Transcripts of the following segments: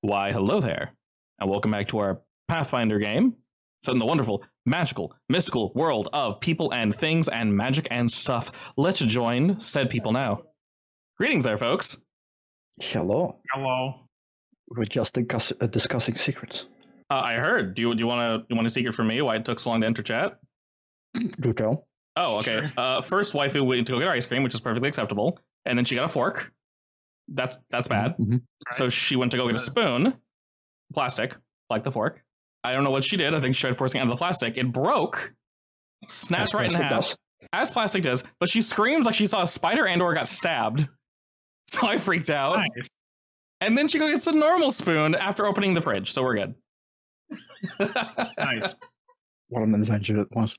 Why, hello there, and welcome back to our Pathfinder game, set in the wonderful, magical, mystical world of people and things and magic and stuff. Let's join said people now. Greetings there, folks. Hello. Hello. We're just discussing secrets. I heard. Do you want a secret from me? Why it took so long to enter chat? Do tell. Oh, okay. Sure. First, waifu went to go get ice cream, which is perfectly acceptable, and then she got a fork. That's bad. Mm-hmm. So she went to go get a spoon, plastic, like the fork. I don't know what she did. I think she tried forcing it out of the plastic. It broke, snapped right in half, as plastic does. But she screams like she saw a spider and/or got stabbed. So I freaked out. Nice. And then she go gets a normal spoon after opening the fridge. So we're good. Nice. What an adventure it was.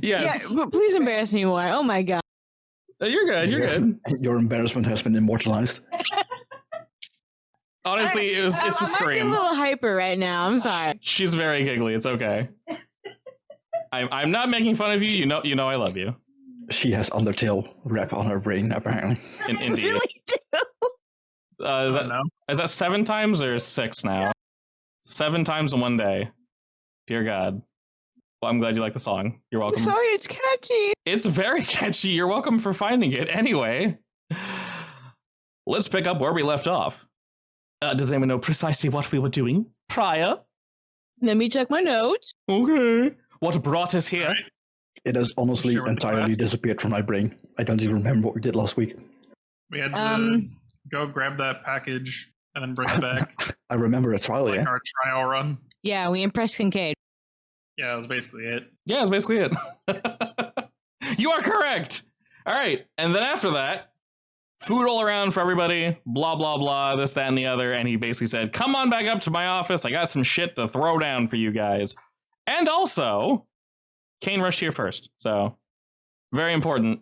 Yes. Yeah, but please embarrass me more. Oh my god. You're good. You're good. Your embarrassment has been immortalized. Honestly, it's the I might be a scream. little hyper right now. I'm sorry. She's very giggly. It's okay. I'm not making fun of you. You know I love you. She has Undertale rap on her brain, apparently. Indeed. Really do. Is that 7 times or 6 now? 7 times in one day. Dear God. Well, I'm glad you like the song. You're welcome. Sorry, it's catchy. It's very catchy. You're welcome for finding it. Anyway, let's pick up where we left off. Does anyone know precisely what we were doing prior? Let me check my notes. Okay. What brought us here? Right. It has honestly Sure, with the entirely class. disappeared from my brain. I don't even remember what we did last week. We had to go grab that package and then bring it back. I remember a trial, Like yeah? our trial run. Yeah, we impressed Kincaid. Yeah, that was basically it. Yeah, that's basically it. You are correct. All right. And then after that, food all around for everybody, blah, blah, blah, this, that, and the other. And he basically said, come on back up to my office. I got some shit to throw down for you guys. And also, Kane rushed here first. So, very important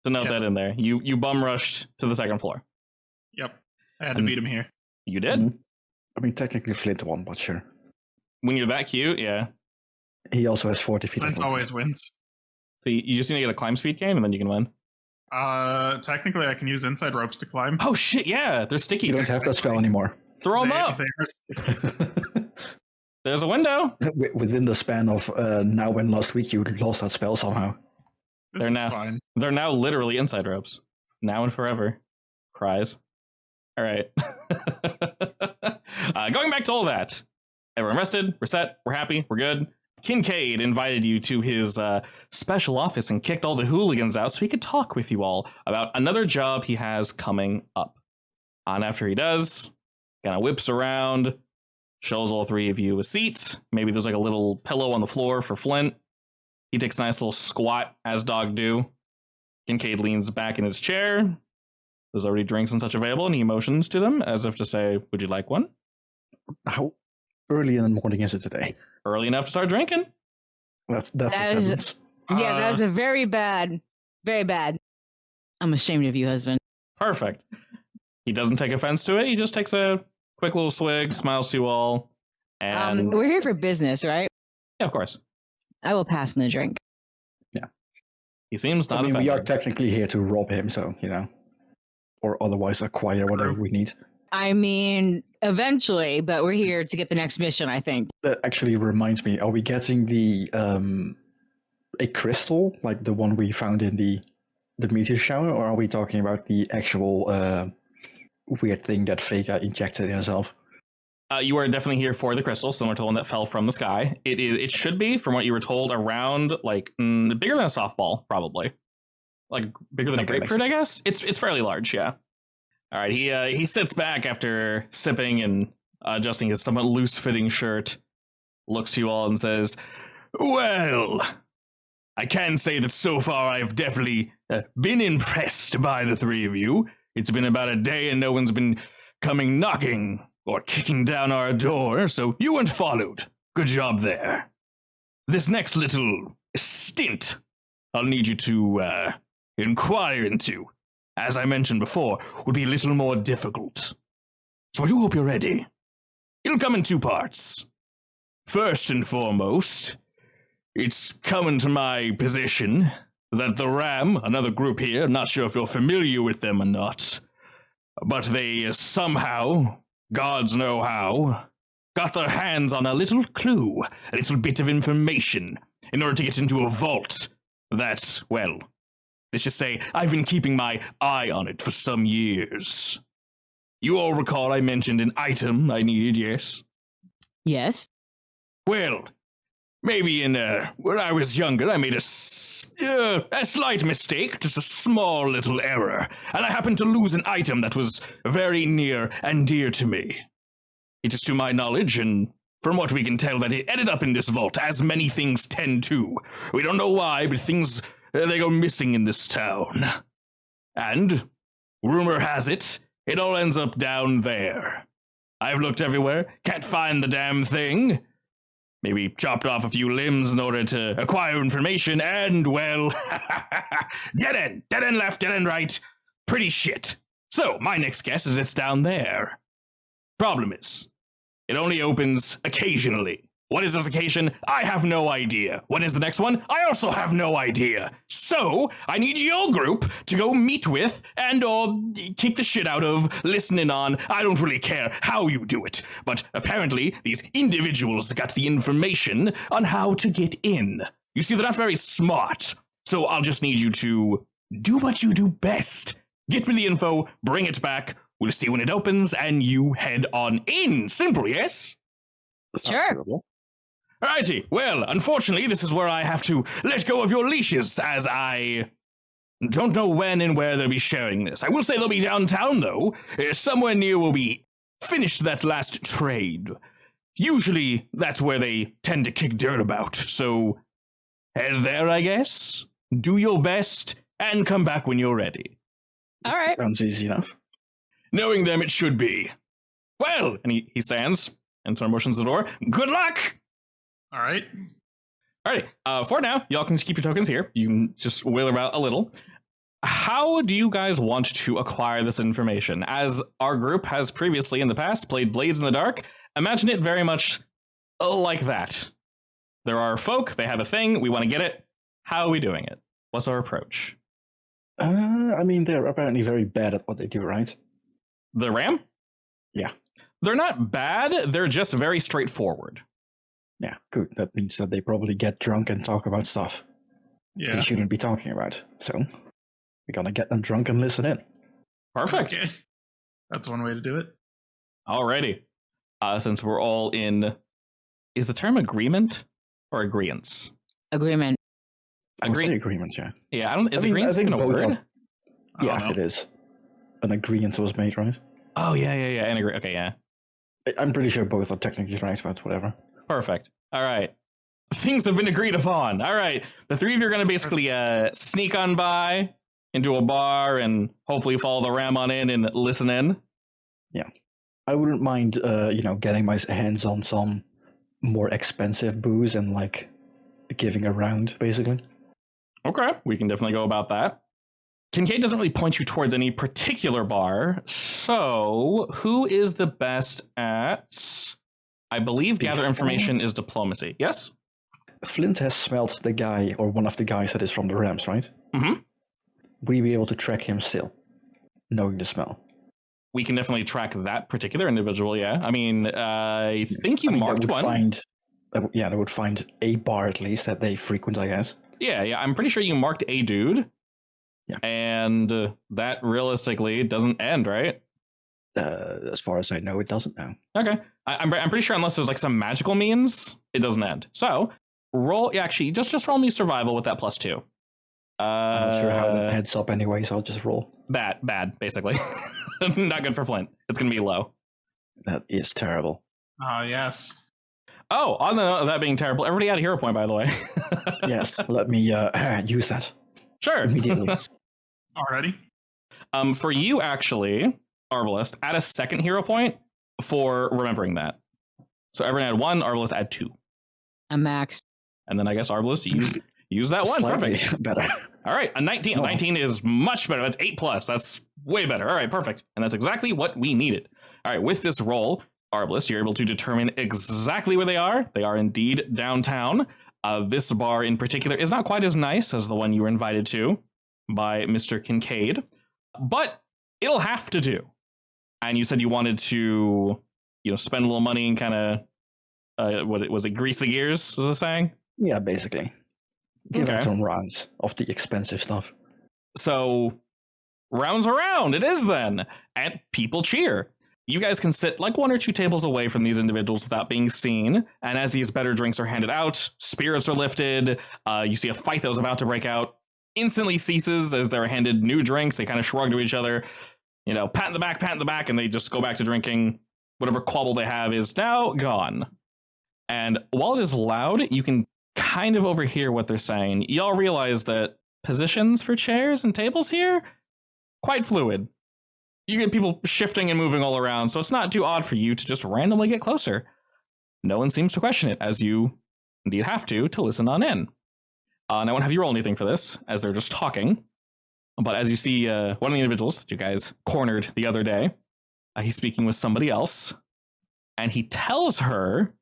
to note that in there. You bum rushed to the second floor. Yep. I had to beat him here. You did? Mhm. I mean, technically Flint won, but sure. When you're that cute, yeah. He also has 40 feet of Flint movement. always wins. So you just need to get a climb speed Kane, and then you can win. Technically, I can use inside ropes to climb. Oh, shit, yeah. They're sticky. You don't have that spell anymore. Throw them They- up. they are- There's a window. Within the span of now and last week, you lost that spell somehow. This They're is now- fine. They're now literally inside ropes. Now and forever. Cries. All right. Going back to all that. Everyone rested. We're set. We're happy. We're good. Kincaid invited you to his special office and kicked all the hooligans out so he could talk with you all about another job he has coming up. And after he does, kind of whips around, shows all 3 of you a seat. Maybe there's like a little pillow on the floor for Flint. He takes a nice little squat, as dog do. Kincaid leans back in his chair. There's already drinks and such available, and he motions to them as if to say, would you like one? How early in the morning is it today? Early enough to start drinking. That's That a is- sentence. Yeah, that was a very bad. I'm ashamed of you, husband. Perfect. He doesn't take offense to it. He just takes a quick little swig, smiles to you all, and We're here for business, right? yeah, of course. I will pass on the drink. He seems not I mean, offended. we are technically here to rob him, so, or otherwise acquire whatever we need. I mean, eventually, but we're here to get the next mission, I think. That actually reminds me, are we getting the a crystal, like the one we found in the meteor shower, or are we talking about the actual weird thing that Vega injected in herself? You are definitely here for the crystal, similar to the one that fell from the sky. It should be, from what you were told, around like bigger than a softball, probably. Like bigger than a Okay, grapefruit, I guess. It's fairly large, yeah. All right, he sits back after sipping and adjusting his somewhat loose-fitting shirt, looks to you all and says, "Well, I can say that so far I've definitely been impressed by the 3 of you. It's been about a day and no one's been coming knocking or kicking down our door, so you weren't followed. Good job there. This next little stint I'll need you to inquire into, as I mentioned before, would be a little more difficult. So I do hope you're ready. It'll come in 2 parts. First and foremost, it's coming to my position that the Ram, another group here, not sure if you're familiar with them or not, but they somehow gods know how, got their hands on a little clue, a little bit of information, in order to get into a vault that, well, let's just say I've been keeping my eye on it for some years. You all recall I mentioned an item I needed, yes? Yes. Well, maybe when I was younger, I made a slight mistake, just a small little error, and I happened to lose an item that was very near and dear to me. It is to my knowledge, and from what we can tell, that it ended up in this vault, as many things tend to. We don't know why, but things, they go missing in this town. And, rumor has it, it all ends up down there. I've looked everywhere, can't find the damn thing. Maybe chopped off a few limbs in order to acquire information, and, well, dead end left, dead end right. Pretty shit. So, my next guess is it's down there. Problem is, it only opens occasionally. What is this occasion? I have no idea. What is the next one? I also have no idea. So, I need your group to go meet with and or kick the shit out of, listen in on. I don't really care how you do it. But apparently, these individuals got the information on how to get in. You see, they're not very smart. So I'll just need you to do what you do best. Get me the info, bring it back. We'll see when it opens, and you head on in. Simple, yes? Sure. Alrighty, well, unfortunately, this is where I have to let go of your leashes, as I don't know when and where they'll be sharing this. I will say they'll be downtown, though. Somewhere near where we finished that last trade. Usually, that's where they tend to kick dirt about, so head there, I guess. Do your best, and come back when you're ready. All right. Sounds easy enough. Knowing them, it should be. Well, and he stands and sort of motions the door. Good luck! All right. Alrighty, for now, y'all can just keep your tokens here. You can just wheel about a little. How do you guys want to acquire this information? As our group has previously in the past played Blades in the Dark, imagine it very much like that. There are folk, they have a thing, we want to get it. How are we doing it? What's our approach? I mean, they're apparently very bad at what they do, right? The Ram? Yeah. They're not bad, they're just very straightforward. Yeah, good. That means that they probably get drunk and talk about stuff Yeah. they shouldn't be talking about. So we're gonna get them drunk and listen in. Perfect. Okay. That's one way to do it. Alrighty. Since we're all in, is the term agreement or agreeance? Agreement. I would say agreements, yeah. Yeah, I don't. Is I mean, agreement I think even a both word? are- I don't Yeah, know. it is. An agreement was made, right? Oh yeah. And agree. Okay, yeah. I'm pretty sure both are technically right, but whatever. Perfect. All right. Things have been agreed upon. All right. The three of you are going to basically sneak on by into a bar and hopefully follow the Ram on in and listen in. I wouldn't mind, getting my hands on some more expensive booze and like giving a round, basically. Okay. We can definitely go about that. Kincaid doesn't really point you towards any particular bar. So who is the best at, I believe, gather information is diplomacy. Yes? Flint has smelt the guy, or one of the guys that is from the Rams, right? Mm-hmm. Would we be able to track him still, knowing the smell? We can definitely track that particular individual, yeah. I mean, I think you marked one. They would find a bar at least that they frequent, I guess. Yeah, I'm pretty sure you marked a dude. Yeah. And that realistically doesn't end, right? As far as I know, it doesn't now. Okay. I'm pretty sure unless there's like some magical means, it doesn't end. So, roll, actually, just roll me survival with that +2. I'm not sure how that heads up anyway, so I'll just roll. Bad, basically. Not good for Flint. It's going to be low. That is terrible. Oh, yes. Oh, on the note of that being terrible, everybody had a hero point, by the way. Yes, let me use that Sure. immediately. Already? For you, actually, Arbalest, add a second hero point for remembering that. So everyone had 1, Arbalest add 2. I'm maxed. And then I guess Arbalest use that 1. Slightly Perfect. better. All right, a 19. Oh. 19 is much better. That's 8+. That's way better. All right, perfect. And that's exactly what we needed. All right, with this roll, Arbalest, you're able to determine exactly where they are. They are indeed downtown. This bar in particular is not quite as nice as the one you were invited to by Mr. Kincaid, but it'll have to do. and you said you wanted to, spend a little money and kind of, what was it, grease the gears, was the saying? Yeah, basically. Give out Okay. some rounds of the expensive stuff. So, rounds around, it is then, and people cheer. You guys can sit like 1 or 2 tables away from these individuals without being seen, and as these better drinks are handed out, spirits are lifted, you see a fight that was about to break out instantly ceases as they're handed new drinks. They kind of shrug to each other, pat in the back, and they just go back to drinking. Whatever quabble they have is now gone. And while it is loud, you can kind of overhear what they're saying. Y'all realize that positions for chairs and tables here, quite fluid. You get people shifting and moving all around, so it's not too odd for you to just randomly get closer. No one seems to question it, as you indeed have to listen on in. And I won't have you roll anything for this, as they're just talking. But as you see, one of the individuals that you guys cornered the other day, he's speaking with somebody else, and he tells her,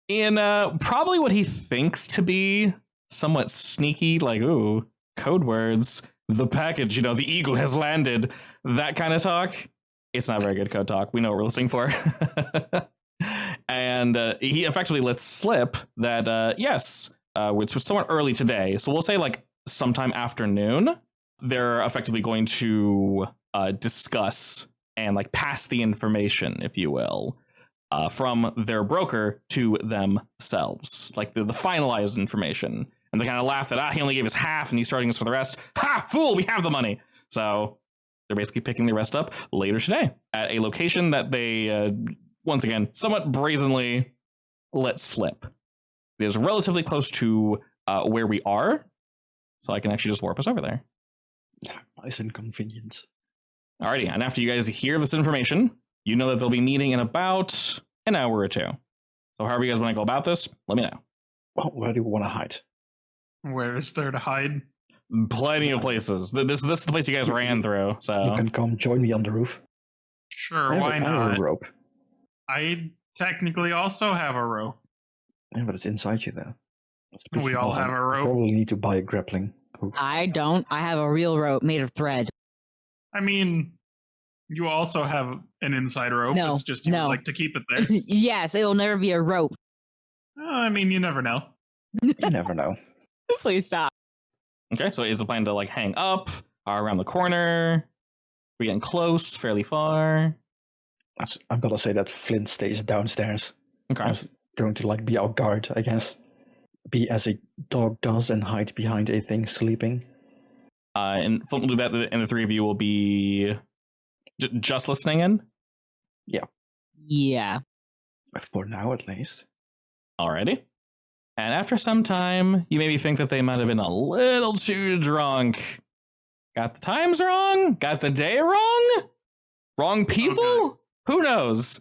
in probably what he thinks to be somewhat sneaky, like, ooh, code words, the package, the eagle has landed, that kind of talk. It's not very good code talk. We know what we're listening for. And he effectively lets slip that, yes, which was somewhat early today. So we'll say like sometime afternoon, they're effectively going to discuss and like pass the information, if you will, from their broker to themselves, like the finalized information. And they kind of laugh that, he only gave us half and he's charging us for the rest. Ha, fool, we have the money. So they're basically picking the rest up later today at a location that they, once again, somewhat brazenly let slip. It is relatively close to where we are, so I can actually just warp us over there. Nice and convenient. Alrighty, and after you guys hear this information, you know that they'll be meeting in about an hour or 2. So however you guys want to go about this, let me know. Well, where do you want to hide? Where is there to hide? Plenty of places. This is the place you guys ran through. So You can come join me on the roof. Sure, I why have not? a rope. I technically also have a rope. Yeah, but it's inside you, though. We all have a I rope. probably need to buy a grappling hook. I don't. I have a real rope made of thread. I mean, you also have an inside rope. No, It's just you no. like to keep it there. Yes, it will never be a rope. I mean, you never know. You never know. Please stop. okay, so is the plan to like hang up around the corner? We're getting close, fairly far. I'm gonna say that Flint stays downstairs. Okay. I was going to like be our guard, I guess. Be as a dog does and hide behind a thing sleeping. And Flint will do that, and the 3 of you will be just listening in. Yeah. For now, at least. Alrighty. And after some time, you maybe think that they might have been a little too drunk. Got the times wrong? Got the day wrong? Wrong people? Okay. Who knows?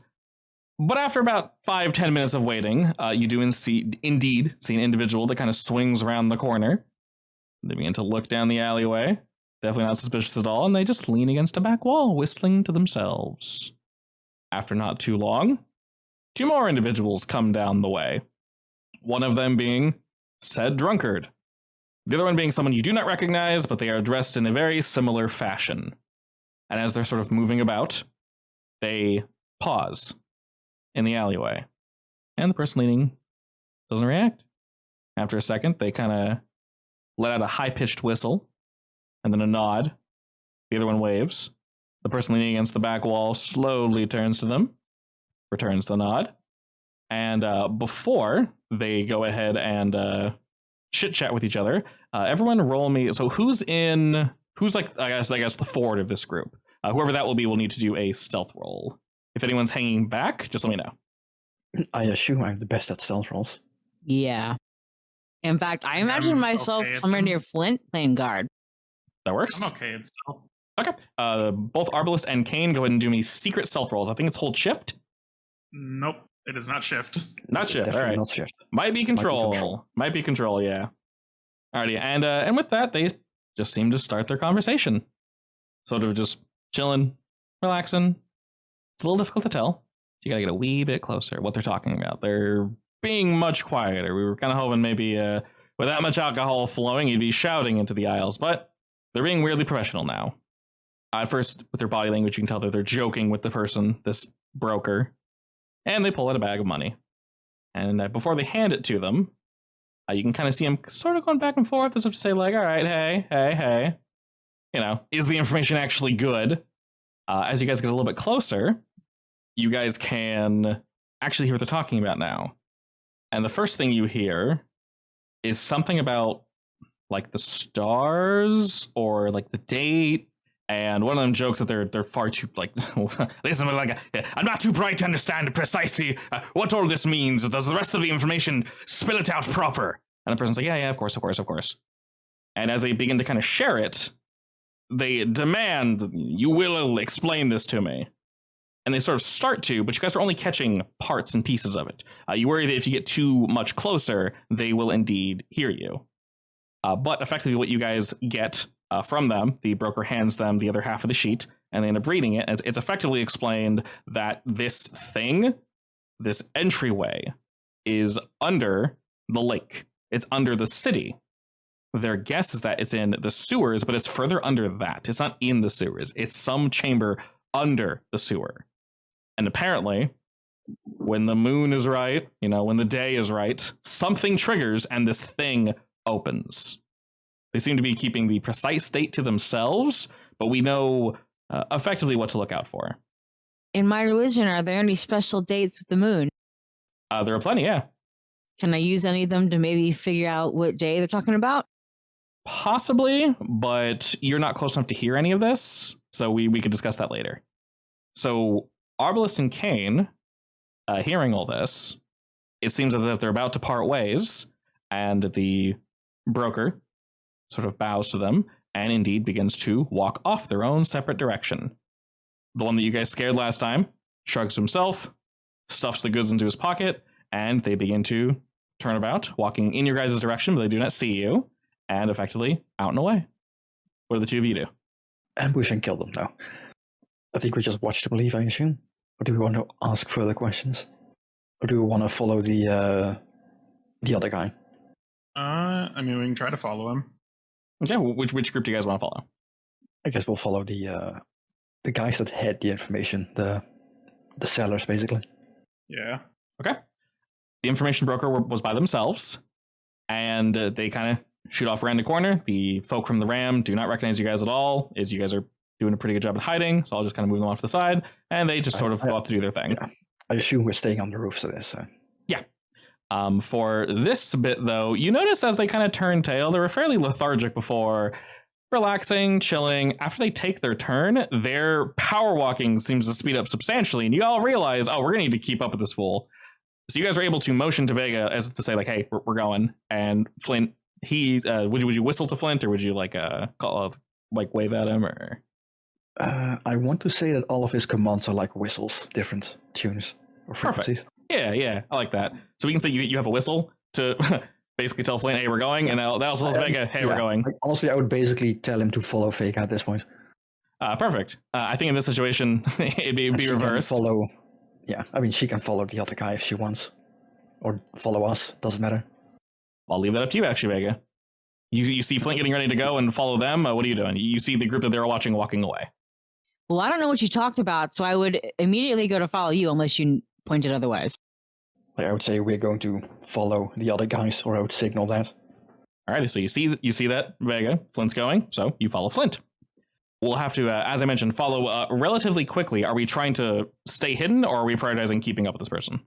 But after about 5-10 minutes of waiting, you do indeed see an individual that kind of swings around the corner. They begin to look down the alleyway. Definitely not suspicious at all, and they just lean against a back wall, whistling to themselves. After not too long, 2 more individuals come down the way. One of them being said drunkard. The other one being someone you do not recognize, but they are dressed in a very similar fashion. And as they're sort of moving about, they pause in the alleyway. And the person leaning doesn't react. After a second, they kind of let out a high-pitched whistle, and then a nod. The other one waves. The person leaning against the back wall slowly turns to them, returns the nod, and before they go ahead and chit-chat with each other, everyone roll me. So who's like, I guess the forward of this group? Whoever that will be will need to do a stealth roll. If anyone's hanging back, just let me know. I assume I'm the best at stealth rolls. Yeah. In fact, I imagine I'm myself okay at somewhere them. near Flint playing guard. That works. I'm okay. It's still. Okay. Both Arbalest and Kane, go ahead and do me secret stealth rolls. I think it's hold shift. Nope. It is not shift. Not shift. All Definitely right. not shift. Might be control. Might be control. Yeah. Alrighty. And with that, they just seem to start their conversation. Sort of just chilling, relaxing. It's a little difficult to tell. You gotta get a wee bit closer. What they're talking about. They're being much quieter. We were kind of hoping maybe with that much alcohol flowing, you'd be shouting into the aisles, but they're being weirdly professional now. At first, with their body language, you can tell that they're joking with the person, this broker, and they pull out a bag of money. And before they hand it to them, you can kind of see them sort of going back and forth as if to say, like, all right, hey. You know, is the information actually good? As you guys get a little bit closer, you guys can actually hear what they're talking about now. And the first thing you hear is something about, like, the stars or, like, the date. And one of them jokes that they're far too, like, listen, like, I'm not too bright to understand precisely what all this means. Does the rest of the information spill it out proper? And the person's like, yeah, of course. And as they begin to kind of share it, they demand, you will explain this to me. And they sort of start to, but you guys are only catching parts and pieces of it. You worry that if you get too much closer, they will indeed hear you. But effectively what you guys get from them, the broker hands them the other half of the sheet, and they end up reading it. It's effectively explained that this thing, this entryway, is under the lake. It's under the city. Their guess is that it's in the sewers, but it's further under that. It's not in the sewers. It's some chamber under the sewer. And apparently, when the moon is right, you know, when the day is right, something triggers and this thing opens. They seem to be keeping the precise date to themselves, but we know effectively what to look out for. In my religion, are there any special dates with the moon? There are plenty, yeah. Can I use any of them to maybe figure out what day they're talking about? Possibly, but you're not close enough to hear any of this, so we could discuss that later. So Arbalest and Kane, hearing all this, it seems as if they're about to part ways, and the broker sort of bows to them and indeed begins to walk off their own separate direction. The one that you guys scared last time shrugs to himself, stuffs the goods into his pocket, and they begin to turn about, walking in your guys' direction, but they do not see you, and effectively out and away. What do the two of you do? Ambush and kill them now. I think we just watch to believe, I assume. Or do we want to ask further questions? Or do we want to follow the other guy? I mean, we can try to follow him. Okay, which group do you guys want to follow? I guess we'll follow the guys that had the information, the sellers, basically. Yeah. Okay. The information broker was by themselves, and they kind of shoot off around the corner. The folk from the ram do not recognize you guys at all, as you guys are doing a pretty good job at hiding, so I'll just kind of move them off to the side, and they just sort of go off to do their thing. Yeah. I assume we're staying on the roofs of this. So. Yeah. For this bit, though, you notice as they kind of turn tail, they were fairly lethargic before, relaxing, chilling. After they take their turn, their power walking seems to speed up substantially, and you all realize, oh, we're going to need to keep up with this fool. So you guys are able to motion to Vega as to say, like, hey, we're going. And Flint, would you whistle to Flint, or would you wave at him, or? I want to say that all of his commands are like whistles, different tunes or frequencies. Perfect. Yeah, I like that. So we can say you have a whistle to basically tell Flint, hey, we're going, and that also tells Vega, hey, we're going. Honestly, I would basically tell him to follow Vega at this point. Perfect. I think in this situation, it'd be reversed. Yeah, I mean, she can follow the other guy if she wants. Or follow us, doesn't matter. I'll leave that up to you, actually, Vega. You see Flint getting ready to go and follow them. What are you doing? You see the group that they're watching walking away. Well, I don't know what you talked about, so I would immediately go to follow you unless you pointed otherwise. I would say we're going to follow the other guys, or I would signal that. Alrighty, so you see that, Vega. Flint's going, so you follow Flint. We'll have to, as I mentioned, follow relatively quickly. Are we trying to stay hidden, or are we prioritizing keeping up with this person?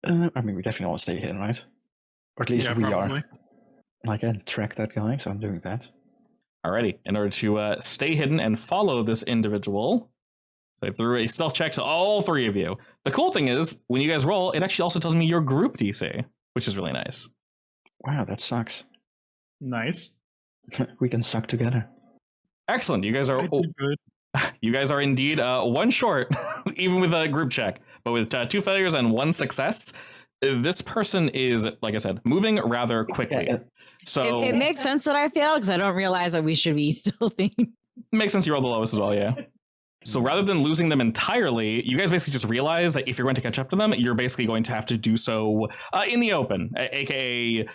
I mean, we definitely want to stay hidden, right? Or at least we are. And I can track that guy, so I'm doing that. Alrighty, in order to stay hidden and follow this individual, so I threw a stealth check to all three of you. The cool thing is, when you guys roll, it actually also tells me your group DC, which is really nice. Wow, that sucks. Nice. We can suck together. Excellent. You guys are good. You guys are indeed one short, even with a group check, but with 2 failures and 1 success. This person is, like I said, moving rather quickly. Yeah. So it makes sense that I failed because I don't realize that we should be stealthing. Makes sense. You rolled the lowest as well, yeah. So rather than losing them entirely, you guys basically just realize that if you're going to catch up to them, you're basically going to have to do so in the open, aka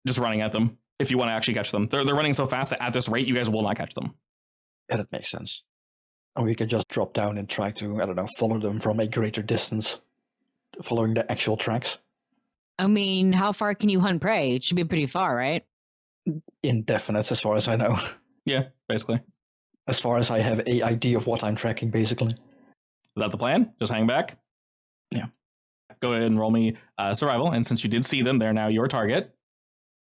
just running at them if you want to actually catch them. They're running so fast that at this rate, you guys will not catch them. Yeah, that makes sense. Or we could just drop down and try to, I don't know, follow them from a greater distance, following the actual tracks. I mean, how far can you hunt prey? It should be pretty far, right? Indefinite, as far as I know. Yeah, basically. As far as I have a idea of what I'm tracking, basically. Is that the plan? Just hang back? Yeah. Go ahead and roll me survival. And since you did see them, they're now your target.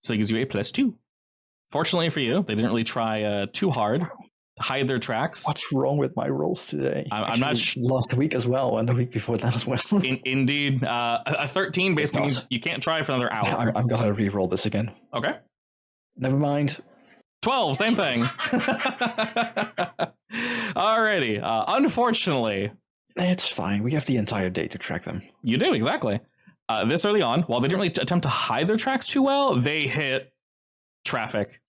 So it gives you a +2. Fortunately for you, they didn't really try too hard to hide their tracks. What's wrong with my rolls today? I'm not last week as well, and the week before that as well. Indeed. A 13 basically means you can't try for another hour. I'm gonna re-roll this again. Okay. Never mind. 12, same thing. Alrighty. Unfortunately, It's fine. We have the entire day to track them. you do, exactly. This early on, while they didn't really attempt to hide their tracks too well, they hit traffic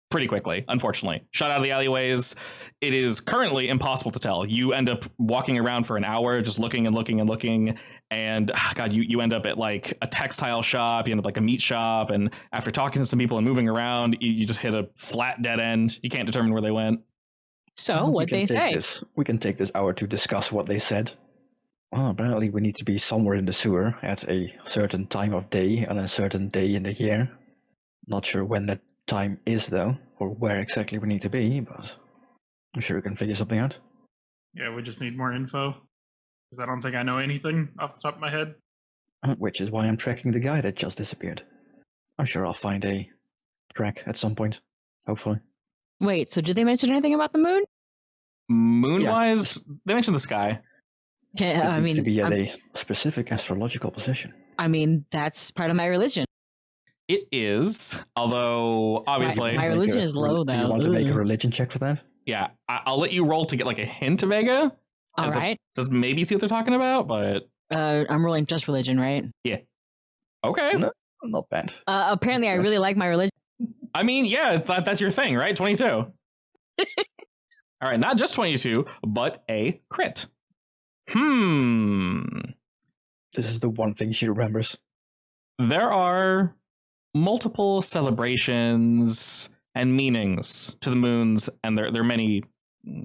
pretty quickly, unfortunately. Shot out of the alleyways. It is currently impossible to tell. You end up walking around for an hour, just looking and looking and looking, and God, you end up at like a textile shop, you end up like a meat shop, and after talking to some people and moving around, you just hit a flat dead end. You can't determine where they went. So what they say? We can take this hour to discuss what they said. Well, apparently we need to be somewhere in the sewer at a certain time of day on a certain day in the year. Not sure when that time is, though, or where exactly we need to be, but I'm sure we can figure something out. Yeah, we just need more info. Because I don't think I know anything off the top of my head. Which is why I'm tracking the guy that just disappeared. I'm sure I'll find a track at some point, hopefully. Wait, so did they mention anything about the moon? Moon-wise, they mentioned the sky. Yeah, It needs to be at a specific astrological position. I mean, that's part of my religion. It is, although obviously, My religion is low, Do you though. want to make a religion check for that? yeah, I'll let you roll to get like a hint, Vega. All right. Just maybe see what they're talking about, but I'm rolling just religion, right? okay. No, not bad. Apparently, I really like my religion. I mean, yeah, that's your thing, right? 22. All right, not just 22, but a crit. This is the one thing she remembers. There are multiple celebrations and meanings to the moons, and there are many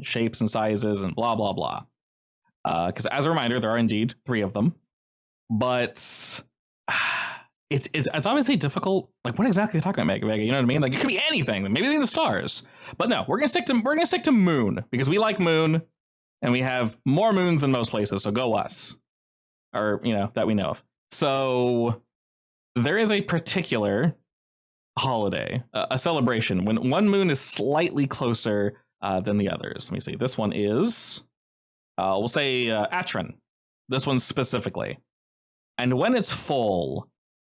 shapes and sizes and blah, blah, blah. Because as a reminder, there are indeed 3 of them. But it's obviously difficult. Like, what exactly are you talking about, Vega? You know what I mean? Like, it could be anything. Maybe in the stars. But no, we're gonna stick to moon because we like moon, and we have more moons than most places. So go us, or that we know of. So there is a particular holiday, a celebration when one moon is slightly closer than the others. Let me see. This one is, we'll say Atron. This one specifically, and when it's full,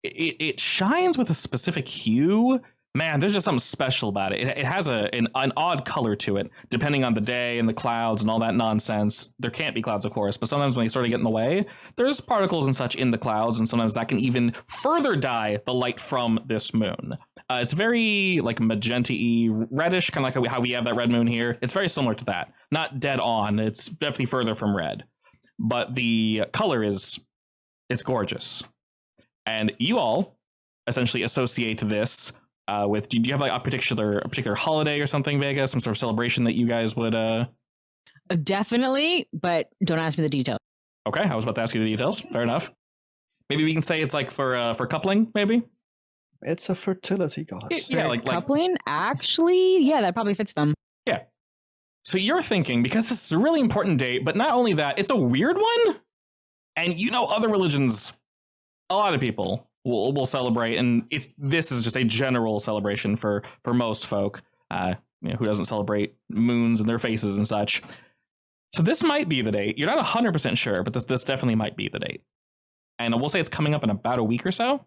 it shines with a specific hue. Man, there's just something special about it. It has an odd color to it, depending on the day and the clouds and all that nonsense. There can't be clouds, of course, but sometimes when they sort of get in the way, there's particles and such in the clouds, and sometimes that can even further dye the light from this moon. It's very like magenta-y, reddish, kind of like how we have that red moon here. It's very similar to that. Not dead on. It's definitely further from red. But the color it's gorgeous. And you all essentially associate this with, do you have like a particular holiday or something, Vega? Some sort of celebration that you guys would Definitely, but don't ask me the details. Okay, I was about to ask you the details. Fair enough. Maybe we can say it's like for coupling, maybe? It's a fertility goddess. Yeah, like coupling? Actually, yeah, that probably fits them. Yeah. So you're thinking, because this is a really important date, but not only that, it's a weird one. And other religions, a lot of people will celebrate, and this is just a general celebration for most folk who doesn't celebrate moons and their faces and such. So this might be the date. You're not 100% sure, but this definitely might be the date. And we'll say it's coming up in about a week or so.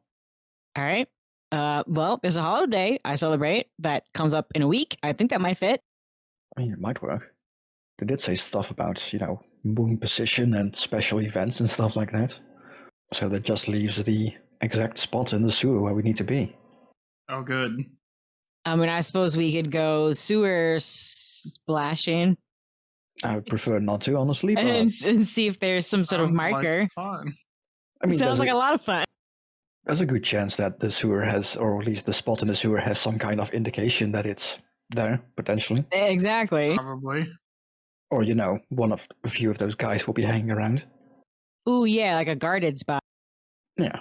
All right. Well, there's a holiday I celebrate that comes up in a week. I think that might fit. I mean, it might work. They did say stuff about, moon position and special events and stuff like that. So that just leaves the exact spot in the sewer where we need to be. Oh, good. I mean, I suppose we could go sewer splashing I would prefer not to, honestly. But and see if there's some sort of Sounds marker. Like fun. I mean, Sounds like a lot of fun. there's a good chance that the sewer has, or at least the spot in the sewer has some kind of indication that it's there, potentially. Exactly. Probably. Or, one of a few of those guys will be hanging around. Ooh, yeah, like a guarded spot. Yeah.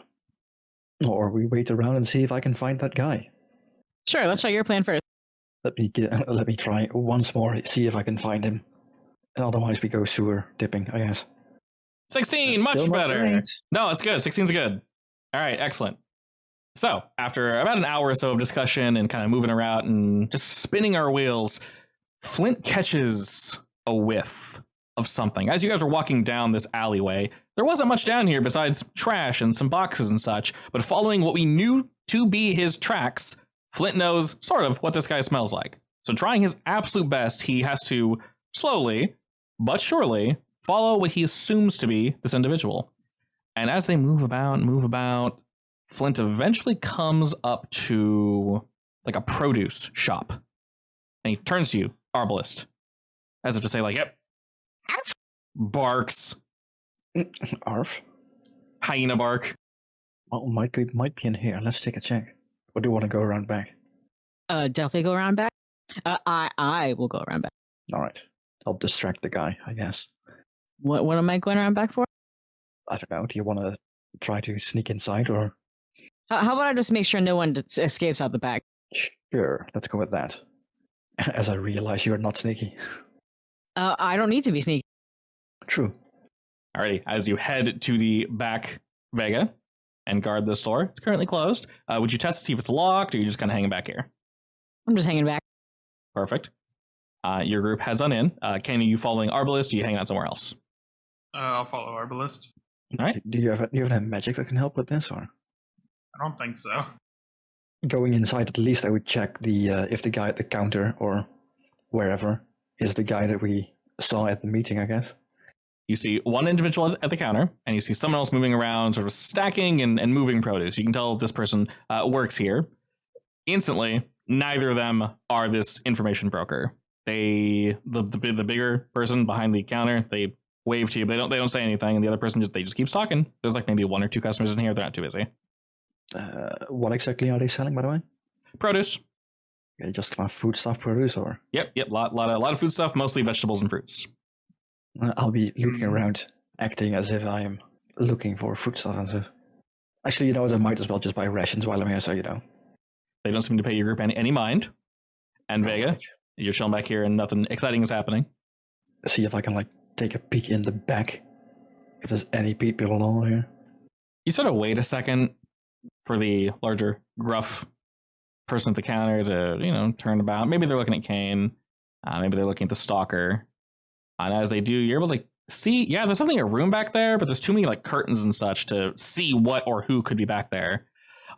Or we wait around and see if I can find that guy. Sure, let's try your plan first. Let me try once more, see if I can find him. And otherwise we go sewer dipping, I guess. 16, That's much still not better. great. No, it's good. 16's good. All right, excellent. So, after about an hour or so of discussion and kind of moving around and just spinning our wheels, Flint catches a whiff of something. As you guys are walking down this alleyway, there wasn't much down here besides trash and some boxes and such, but following what we knew to be his tracks, Flint knows sort of what this guy smells like. So trying his absolute best, he has to slowly, but surely, follow what he assumes to be this individual. And as they move about, Flint eventually comes up to like a produce shop. And he turns to you, Arbalist, as if to say like, yep. Barks. Arf? Hyena bark. Well, might be in here. Let's take a check. Or do you want to go around back? Definitely go around back. I will go around back. All right. I'll distract the guy, I guess. What am I going around back for? I don't know. Do you want to try to sneak inside or? How about I just make sure no one escapes out the back? Sure. Let's go with that. As I realize you're not sneaky. I don't need to be sneaky. True. Alrighty, as you head to the back Vega and guard the store, it's currently closed. Would you test to see if it's locked, or are you just kind of hanging back here? I'm just hanging back. Perfect. Your group heads on in. Ken, are you following Arbalist, or are you hanging out somewhere else? I'll follow Arbalist. All right. Do you have any magic that can help with this, or? I don't think so. Going inside, at least I would check the if the guy at the counter or wherever is the guy that we saw at the meeting, I guess. You see one individual at the counter, and you see someone else moving around, sort of stacking and moving produce. You can tell this person works here. Instantly, neither of them are this information broker. The bigger person behind the counter, they wave to you, but they don't say anything, and the other person just keeps talking. There's like maybe 1 or 2 customers in here. They're not too busy. What exactly are they selling, by the way? Produce. Okay, just food stuff produce, or? Yep. Lot of food stuff, mostly vegetables and fruits. I'll be looking around, acting as if I am looking for food stuff and stuff. Actually, you know what? I might as well just buy rations while I'm here, so you know. They don't seem to pay your group any mind. And Vega, you're chilling back here and nothing exciting is happening. See if I can take a peek in the back, if there's any people at all here. You sort of wait a second for the larger, gruff person at the counter to, turn about. Maybe they're looking at Kane. Maybe they're looking at the stalker. And as they do, you're able to see, yeah, there's something in a room back there, but there's too many curtains and such to see what or who could be back there.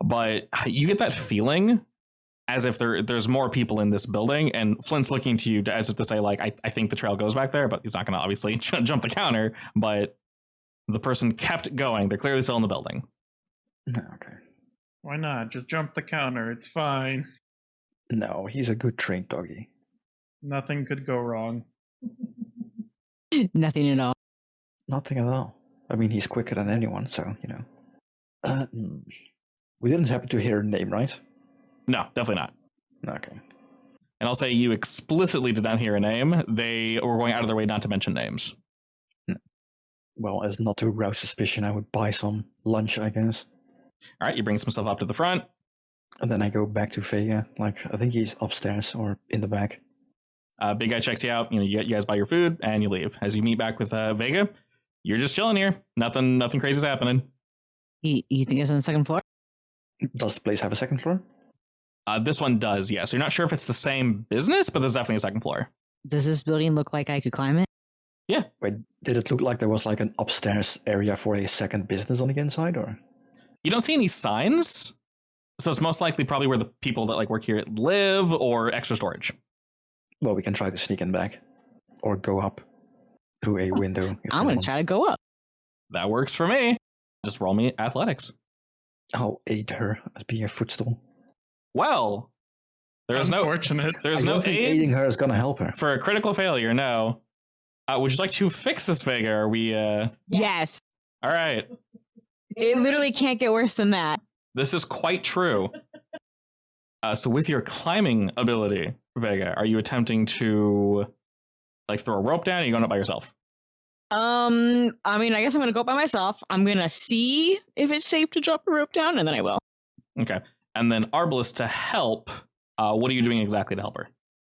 But you get that feeling as if there's more people in this building, and Flint's looking to you as if to say, I think the trail goes back there, but he's not going to obviously jump the counter. But the person kept going. They're clearly still in the building. Okay. Why not? Just jump the counter. It's fine. No, he's a good trained doggy. Nothing could go wrong. Nothing at all. Nothing at all. I mean, he's quicker than anyone, so, We didn't happen to hear a name, right? No, definitely not. Okay. And I'll say you explicitly did not hear a name. They were going out of their way not to mention names. Well, as not to rouse suspicion, I would buy some lunch, I guess. All right, you bring some stuff up to the front. And then I go back to Vega. I think he's upstairs or in the back. Big guy checks you out. You guys buy your food and you leave. As you meet back with Vega, you're just chilling here. Nothing crazy is happening. You think it's on the second floor? Does the place have a second floor? This one does, yeah. So you're not sure if it's the same business, but there's definitely a second floor. Does this building look like I could climb it? Yeah. Wait, did it look like there was an upstairs area for a second business on the inside, or? You don't see any signs, so it's most likely probably where the people that work here live or extra storage. Well, we can try to sneak in back, or go up through a window. I'm going to try to go up. That works for me. Just roll me athletics. I'll aid her as being a footstool. Well, there's no aid. Aiding her is going to help her. For a critical failure, no. Would you like to fix this, Vega? Are we? Yes. All right. It literally can't get worse than that. This is quite true. So with your climbing ability, Vega, are you attempting to like throw a rope down, or are you going up by yourself? I mean, I guess I'm gonna go up by myself. I'm gonna see if it's safe to drop a rope down, and then I will. Okay. And then Arbalest, to help, what are you doing exactly to help her?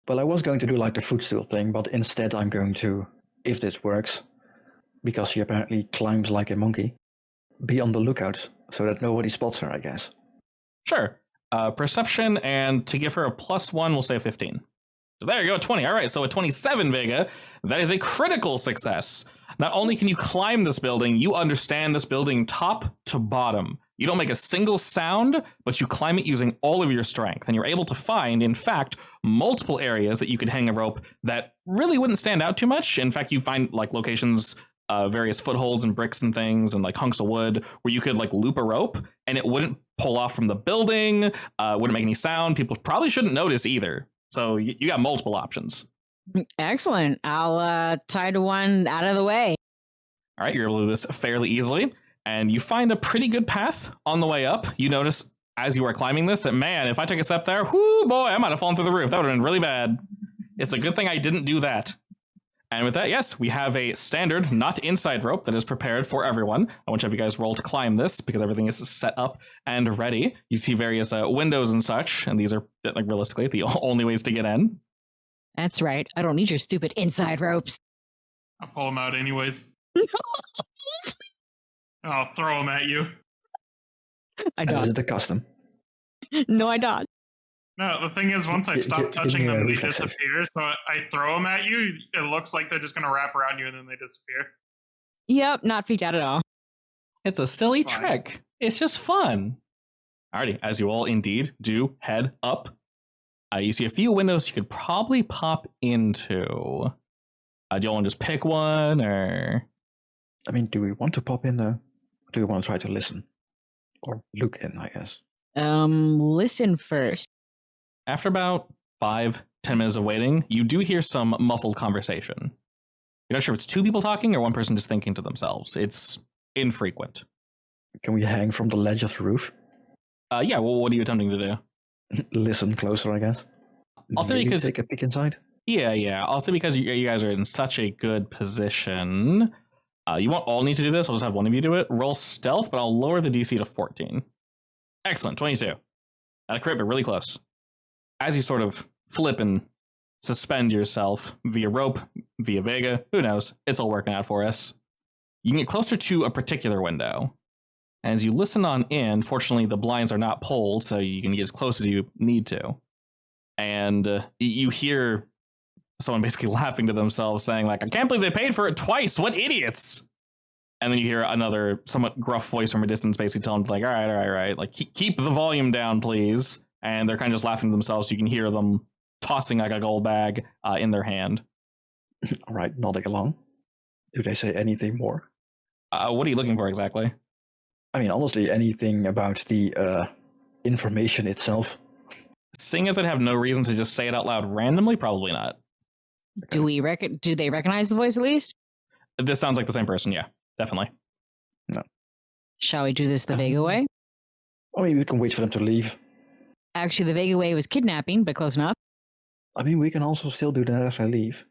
Well, I was going to do like the footstool thing, but instead I'm going to, if this works, because she apparently climbs like a monkey, be on the lookout so that nobody spots her, I guess. Sure. Perception, and to give her a +1, we'll say a 15. So there you go, 20. All right, so a 27, Vega. That is a critical success. Not only can you climb this building, you understand this building top to bottom. You don't make a single sound, but you climb it using all of your strength. And you're able to find, in fact, multiple areas that you could hang a rope that really wouldn't stand out too much. In fact, you find like locations, various footholds and bricks and things and like hunks of wood where you could like loop a rope and it wouldn't pull off from the building, wouldn't make any sound. People probably shouldn't notice either. So you got multiple options. Excellent. I'll tie to one out of the way. All right, you're able to do this fairly easily. And you find a pretty good path on the way up. You notice as you are climbing this that, man, if I took a step there, whoo, boy, I might have fallen through the roof. That would have been really bad. It's a good thing I didn't do that. And with that, yes, we have a standard, not inside rope that is prepared for everyone. I want to have you guys roll to climb this because everything is set up and ready. You see various windows and such, and these are, like, realistically the only ways to get in. That's right. I don't need your stupid inside ropes. I'll pull them out anyways. I'll throw them at you. I This is don't. the custom. No, I don't. No, the thing is, once I stop Give touching me a them, they reflex save. disappear. So I throw them at you. It looks like they're just going to wrap around you and then they disappear. Yep, not freaked out at all. It's a silly Fine. trick. It's just fun. Alrighty, as you all indeed do head up, you see a few windows you could probably pop into. Do you all want to just pick one, or? I mean, do we want to pop in though? Do we want to try to listen? Or look in, I guess. Listen first. After about 5-10 minutes of waiting, you do hear some muffled conversation. You're not sure if it's two people talking or one person just thinking to themselves. It's infrequent. Can we hang from the ledge of the roof? Yeah, well, what are you attempting to do? Listen closer, I guess. Also, Maybe because- take a peek inside. Yeah. Also, because you guys are in such a good position, you won't all need to do this. I'll just have one of you do it. Roll stealth, but I'll lower the DC to 14. Excellent, 22. Not a crit, but really close. As you sort of flip and suspend yourself via rope, via Vega, who knows? It's all working out for us. You can get closer to a particular window. And as you listen on in, fortunately, the blinds are not pulled, so you can get as close as you need to. And you hear someone basically laughing to themselves, saying, like, I can't believe they paid for it twice. What idiots! And then you hear another somewhat gruff voice from a distance basically telling them, like, all right. Like, keep the volume down, please. And they're kind of just laughing to themselves. So you can hear them tossing like a gold bag in their hand. All right, nodding along. Do they say anything more? What are you looking for exactly? I mean, honestly, anything about the information itself. Seeing as they have no reason to just say it out loud randomly, probably not. Do they recognize the voice at least? This sounds like the same person, yeah, definitely. Shall we do this the Vega way? I mean, we can wait for them to leave. Actually, the Vega way was kidnapping, but close enough. I mean, we can also still do that if I leave.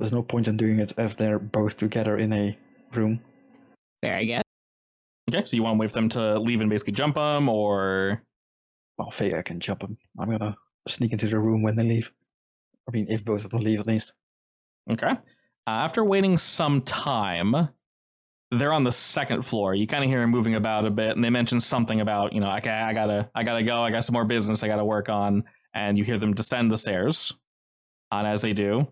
There's no point in doing it if they're both together in a room. There, I guess. Okay, so you want to wait for them to leave and basically jump them, or? Well, Vega can jump them. I'm gonna sneak into the room when they leave. I mean, if both of them leave, at least. Okay. After waiting some time, they're on the second floor. You kind of hear them moving about a bit, and they mention something about, I gotta go. I got some more business I gotta work on. And you hear them descend the stairs. And as they do,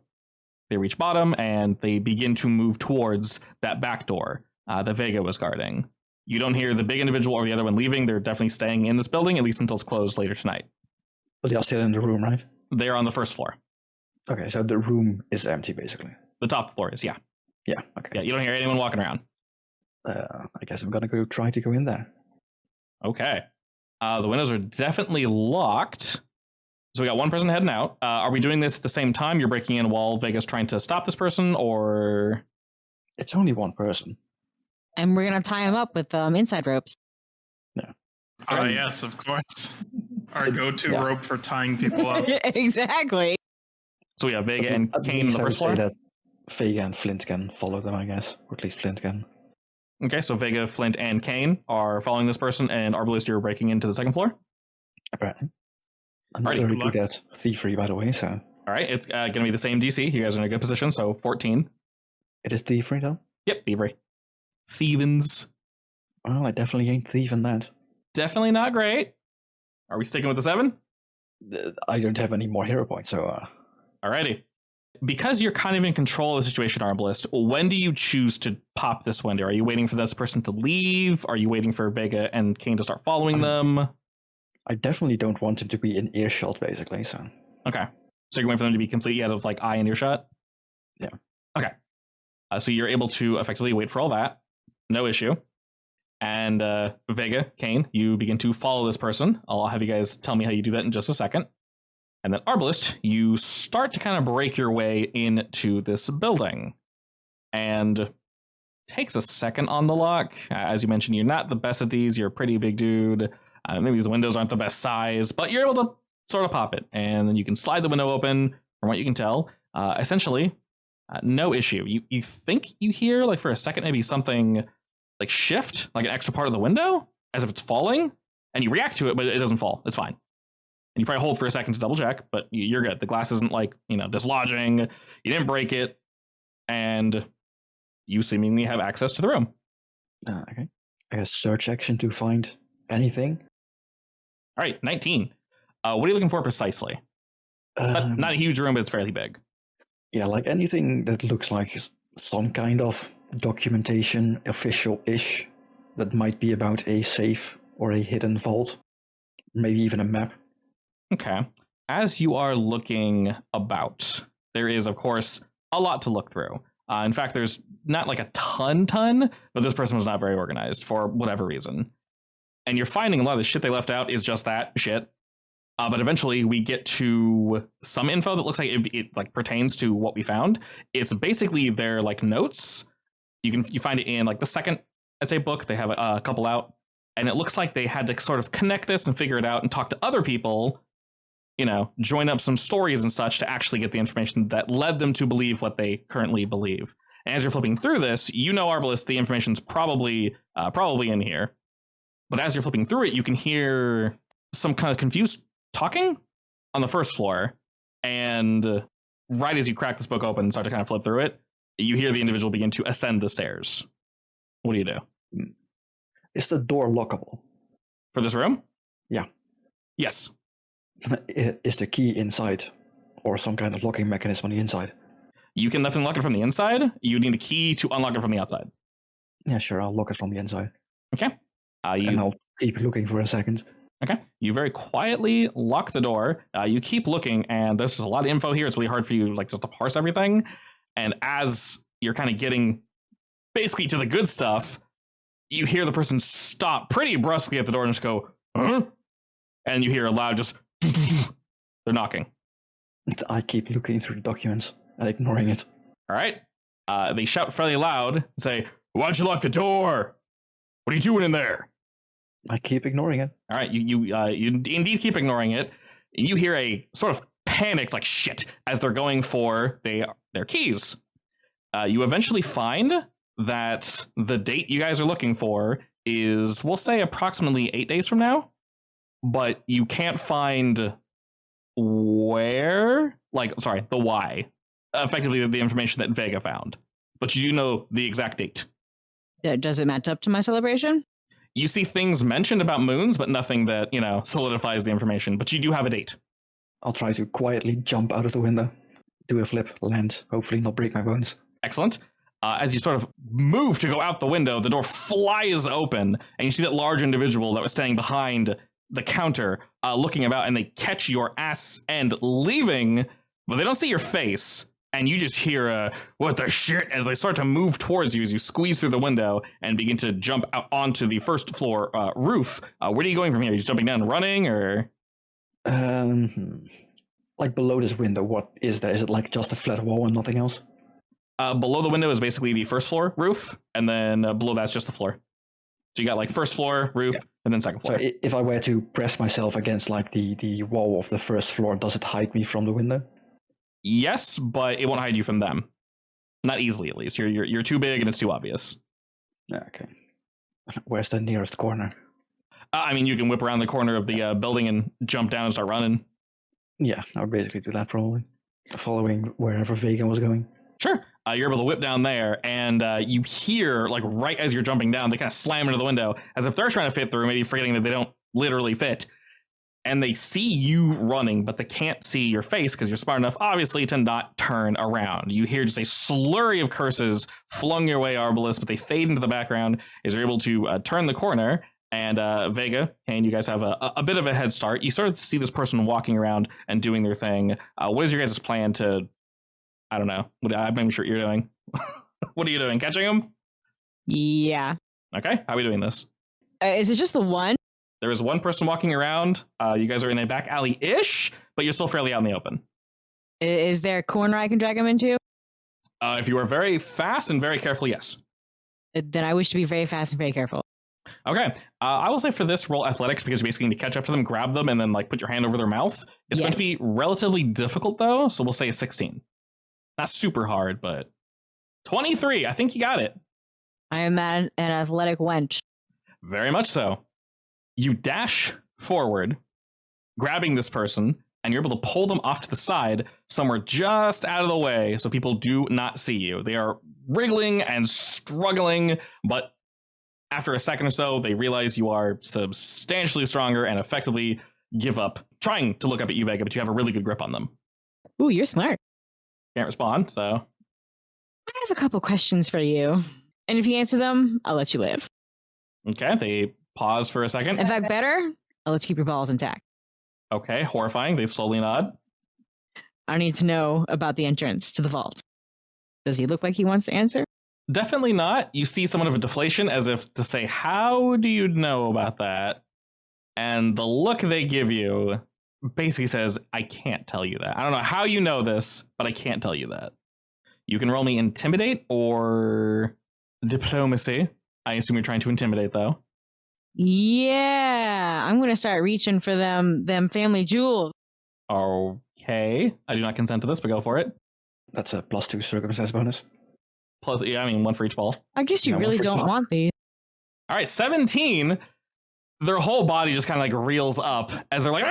they reach bottom, and they begin to move towards that back door that Vega was guarding. You don't hear the big individual or the other one leaving. They're definitely staying in this building, at least until it's closed later tonight. But they are still in the room, right? They're on the first floor. Okay, so the room is empty, basically. The top floor is, yeah. Yeah, okay. Yeah, you don't hear anyone walking around. I guess I'm gonna try to go in there. Okay. The windows are definitely locked. So we got one person heading out. Are we doing this at the same time? You're breaking in while Vega's trying to stop this person, or? It's only one person. And we're gonna tie him up with inside ropes. Yes, of course. Our go-to Yeah. rope for tying people up. Exactly. So we have Vega At and least Kane on the I would first floor? say that Vega and Flint can follow them, I guess. Or at least Flint can. Okay, so Vega, Flint, and Kane are following this person, and Arbalist, you're breaking into the second floor. Apparently. I'm not Alrighty, very good good at thievery, by the way, so... All right, it's going to be the same DC. You guys are in a good position, so 14. It is thievery, though? Yep, thievery. Thievens. Well, I definitely ain't thieving that. Definitely not great. Are we sticking with the 7? I don't have any more hero points, so... Alrighty. Because you're kind of in control of the situation, Arbalist, when do you choose to pop this window? Are you waiting for this person to leave? Are you waiting for Vega and Kane to start following them? I definitely don't want him to be in earshot, basically, so... Okay. So you're waiting for them to be completely out of, like, eye and earshot? Yeah. Okay. So you're able to effectively wait for all that. No issue. And Vega, Kane, you begin to follow this person. I'll have you guys tell me how you do that in just a second. And then Arbalist, you start to kind of break your way into this building. And takes a second on the lock. As you mentioned, you're not the best at these. You're a pretty big dude. Maybe the windows aren't the best size, but you're able to sort of pop it. And then you can slide the window open, from what you can tell. Essentially, no issue. You think you hear, like, for a second, maybe something like shift, like an extra part of the window, as if it's falling, and you react to it, but it doesn't fall. It's fine. And you probably hold for a second to double check, but you're good. The glass isn't, like, dislodging. You didn't break it, and you seemingly have access to the room. Okay. I guess search action to find anything. All right, 19. What are you looking for precisely? Not a huge room, but it's fairly big. Yeah, like anything that looks like some kind of documentation, official-ish, that might be about a safe or a hidden vault. Maybe even a map. Okay. As you are looking about, there is, of course, a lot to look through. In fact, there's not like a ton, but this person was not very organized for whatever reason. And you're finding a lot of the shit they left out is just that shit. But eventually we get to some info that looks like it like pertains to what we found. It's basically their like notes. You find it in like the second, I'd say, book. They have a couple out, and it looks like they had to sort of connect this and figure it out and talk to other people, join up some stories and such to actually get the information that led them to believe what they currently believe. And as you're flipping through this, Arbalist, the information's probably in here. But as you're flipping through it, you can hear some kind of confused talking on the first floor. And right as you crack this book open and start to kind of flip through it, you hear the individual begin to ascend the stairs. What do you do? Is the door lockable? For this room? Yeah. Yes. Is the key inside? Or some kind of locking mechanism on the inside? You can definitely lock it from the inside. You need a key to unlock it from the outside. Yeah, sure. I'll lock it from the inside. Okay. And I'll keep looking for a second. Okay. You very quietly lock the door. You keep looking, and there's a lot of info here. It's really hard for you just to parse everything. And as you're kind of getting basically to the good stuff, you hear the person stop pretty brusquely at the door and just go, huh? And you hear a loud just, they're knocking. I keep looking through the documents and ignoring it. All right. They shout fairly loud and say, why'd you lock the door? What are you doing in there? I keep ignoring it. All right, you indeed keep ignoring it. You hear a sort of panicked like shit as they're going for their keys. You eventually find that the date you guys are looking for is, we'll say, approximately 8 days from now, but you can't find the why. Effectively, the information that Vega found, but you do know the exact date. Does it match up to my celebration? You see things mentioned about moons, but nothing that, solidifies the information. But you do have a date. I'll try to quietly jump out of the window, do a flip, land, hopefully not break my bones. Excellent. As you sort of move to go out the window, the door flies open, and you see that large individual that was standing behind the counter, looking about, and they catch your ass end leaving, but they don't see your face. And you just hear what the shit as they start to move towards you as you squeeze through the window and begin to jump out onto the first floor roof. Where are you going from here? Are you just jumping down and running, or? Like below this window, what is there? Is it like just a flat wall and nothing else? Below the window is basically the first floor roof, and then below that's just the floor. So you got like first floor roof, and then second floor. So if I were to press myself against like the wall of the first floor, does it hide me from the window? Yes, but it won't hide you from them. Not easily, at least. You're too big and it's too obvious. Okay. Where's the nearest corner? I mean, you can whip around the corner of the building and jump down and start running. Yeah, I would basically do that probably. Following wherever Vega was going. Sure. You're able to whip down there, and you hear, like, right as you're jumping down, they kind of slam into the window, as if they're trying to fit through, maybe forgetting that they don't literally fit. And they see you running, but they can't see your face because you're smart enough, obviously, to not turn around. You hear just a slurry of curses flung your way, Arbalest, but they fade into the background as you're able to turn the corner. And Vega, and you guys have a bit of a head start. You start to see this person walking around and doing their thing. What is your guys' plan to, I don't know, I'm not even sure what you're doing. What are you doing? Catching him? Yeah. Okay, how are we doing this? Is it just the one? There is one person walking around. You guys are in a back alley-ish, but you're still fairly out in the open. Is there a corner I can drag him into? If you are very fast and very careful, yes. Then I wish to be very fast and very careful. Okay, I will say for this, roll athletics, because you basically need to catch up to them, grab them, and then like put your hand over their mouth. It's going to be relatively difficult, though, so we'll say a 16. Not super hard, but 23. I think you got it. I am an athletic wench. Very much so. You dash forward, grabbing this person, and you're able to pull them off to the side, somewhere just out of the way, so people do not see you. They are wriggling and struggling, but after a second or so, they realize you are substantially stronger and effectively give up trying to look up at you, Vega, but you have a really good grip on them. Ooh, you're smart. Can't respond, so. I have a couple questions for you. And if you answer them, I'll let you live. Okay, they pause for a second. In fact, better, I'll let you keep your balls intact. Okay, horrifying. They slowly nod. I need to know about the entrance to the vault. Does he look like he wants to answer? Definitely not. You see somewhat of a deflation, as if to say, how do you know about that? And the look they give you basically says, I can't tell you that. I don't know how you know this, but I can't tell you that. You can roll me intimidate or diplomacy. I assume you're trying to intimidate, though. Yeah, I'm going to start reaching for them family jewels. Okay. I do not consent to this, but go for it. That's a +2 circumstance bonus. Plus, yeah, I mean, one for each ball. I guess you really don't want these. All right, 17. Their whole body just kind of like reels up as they're like,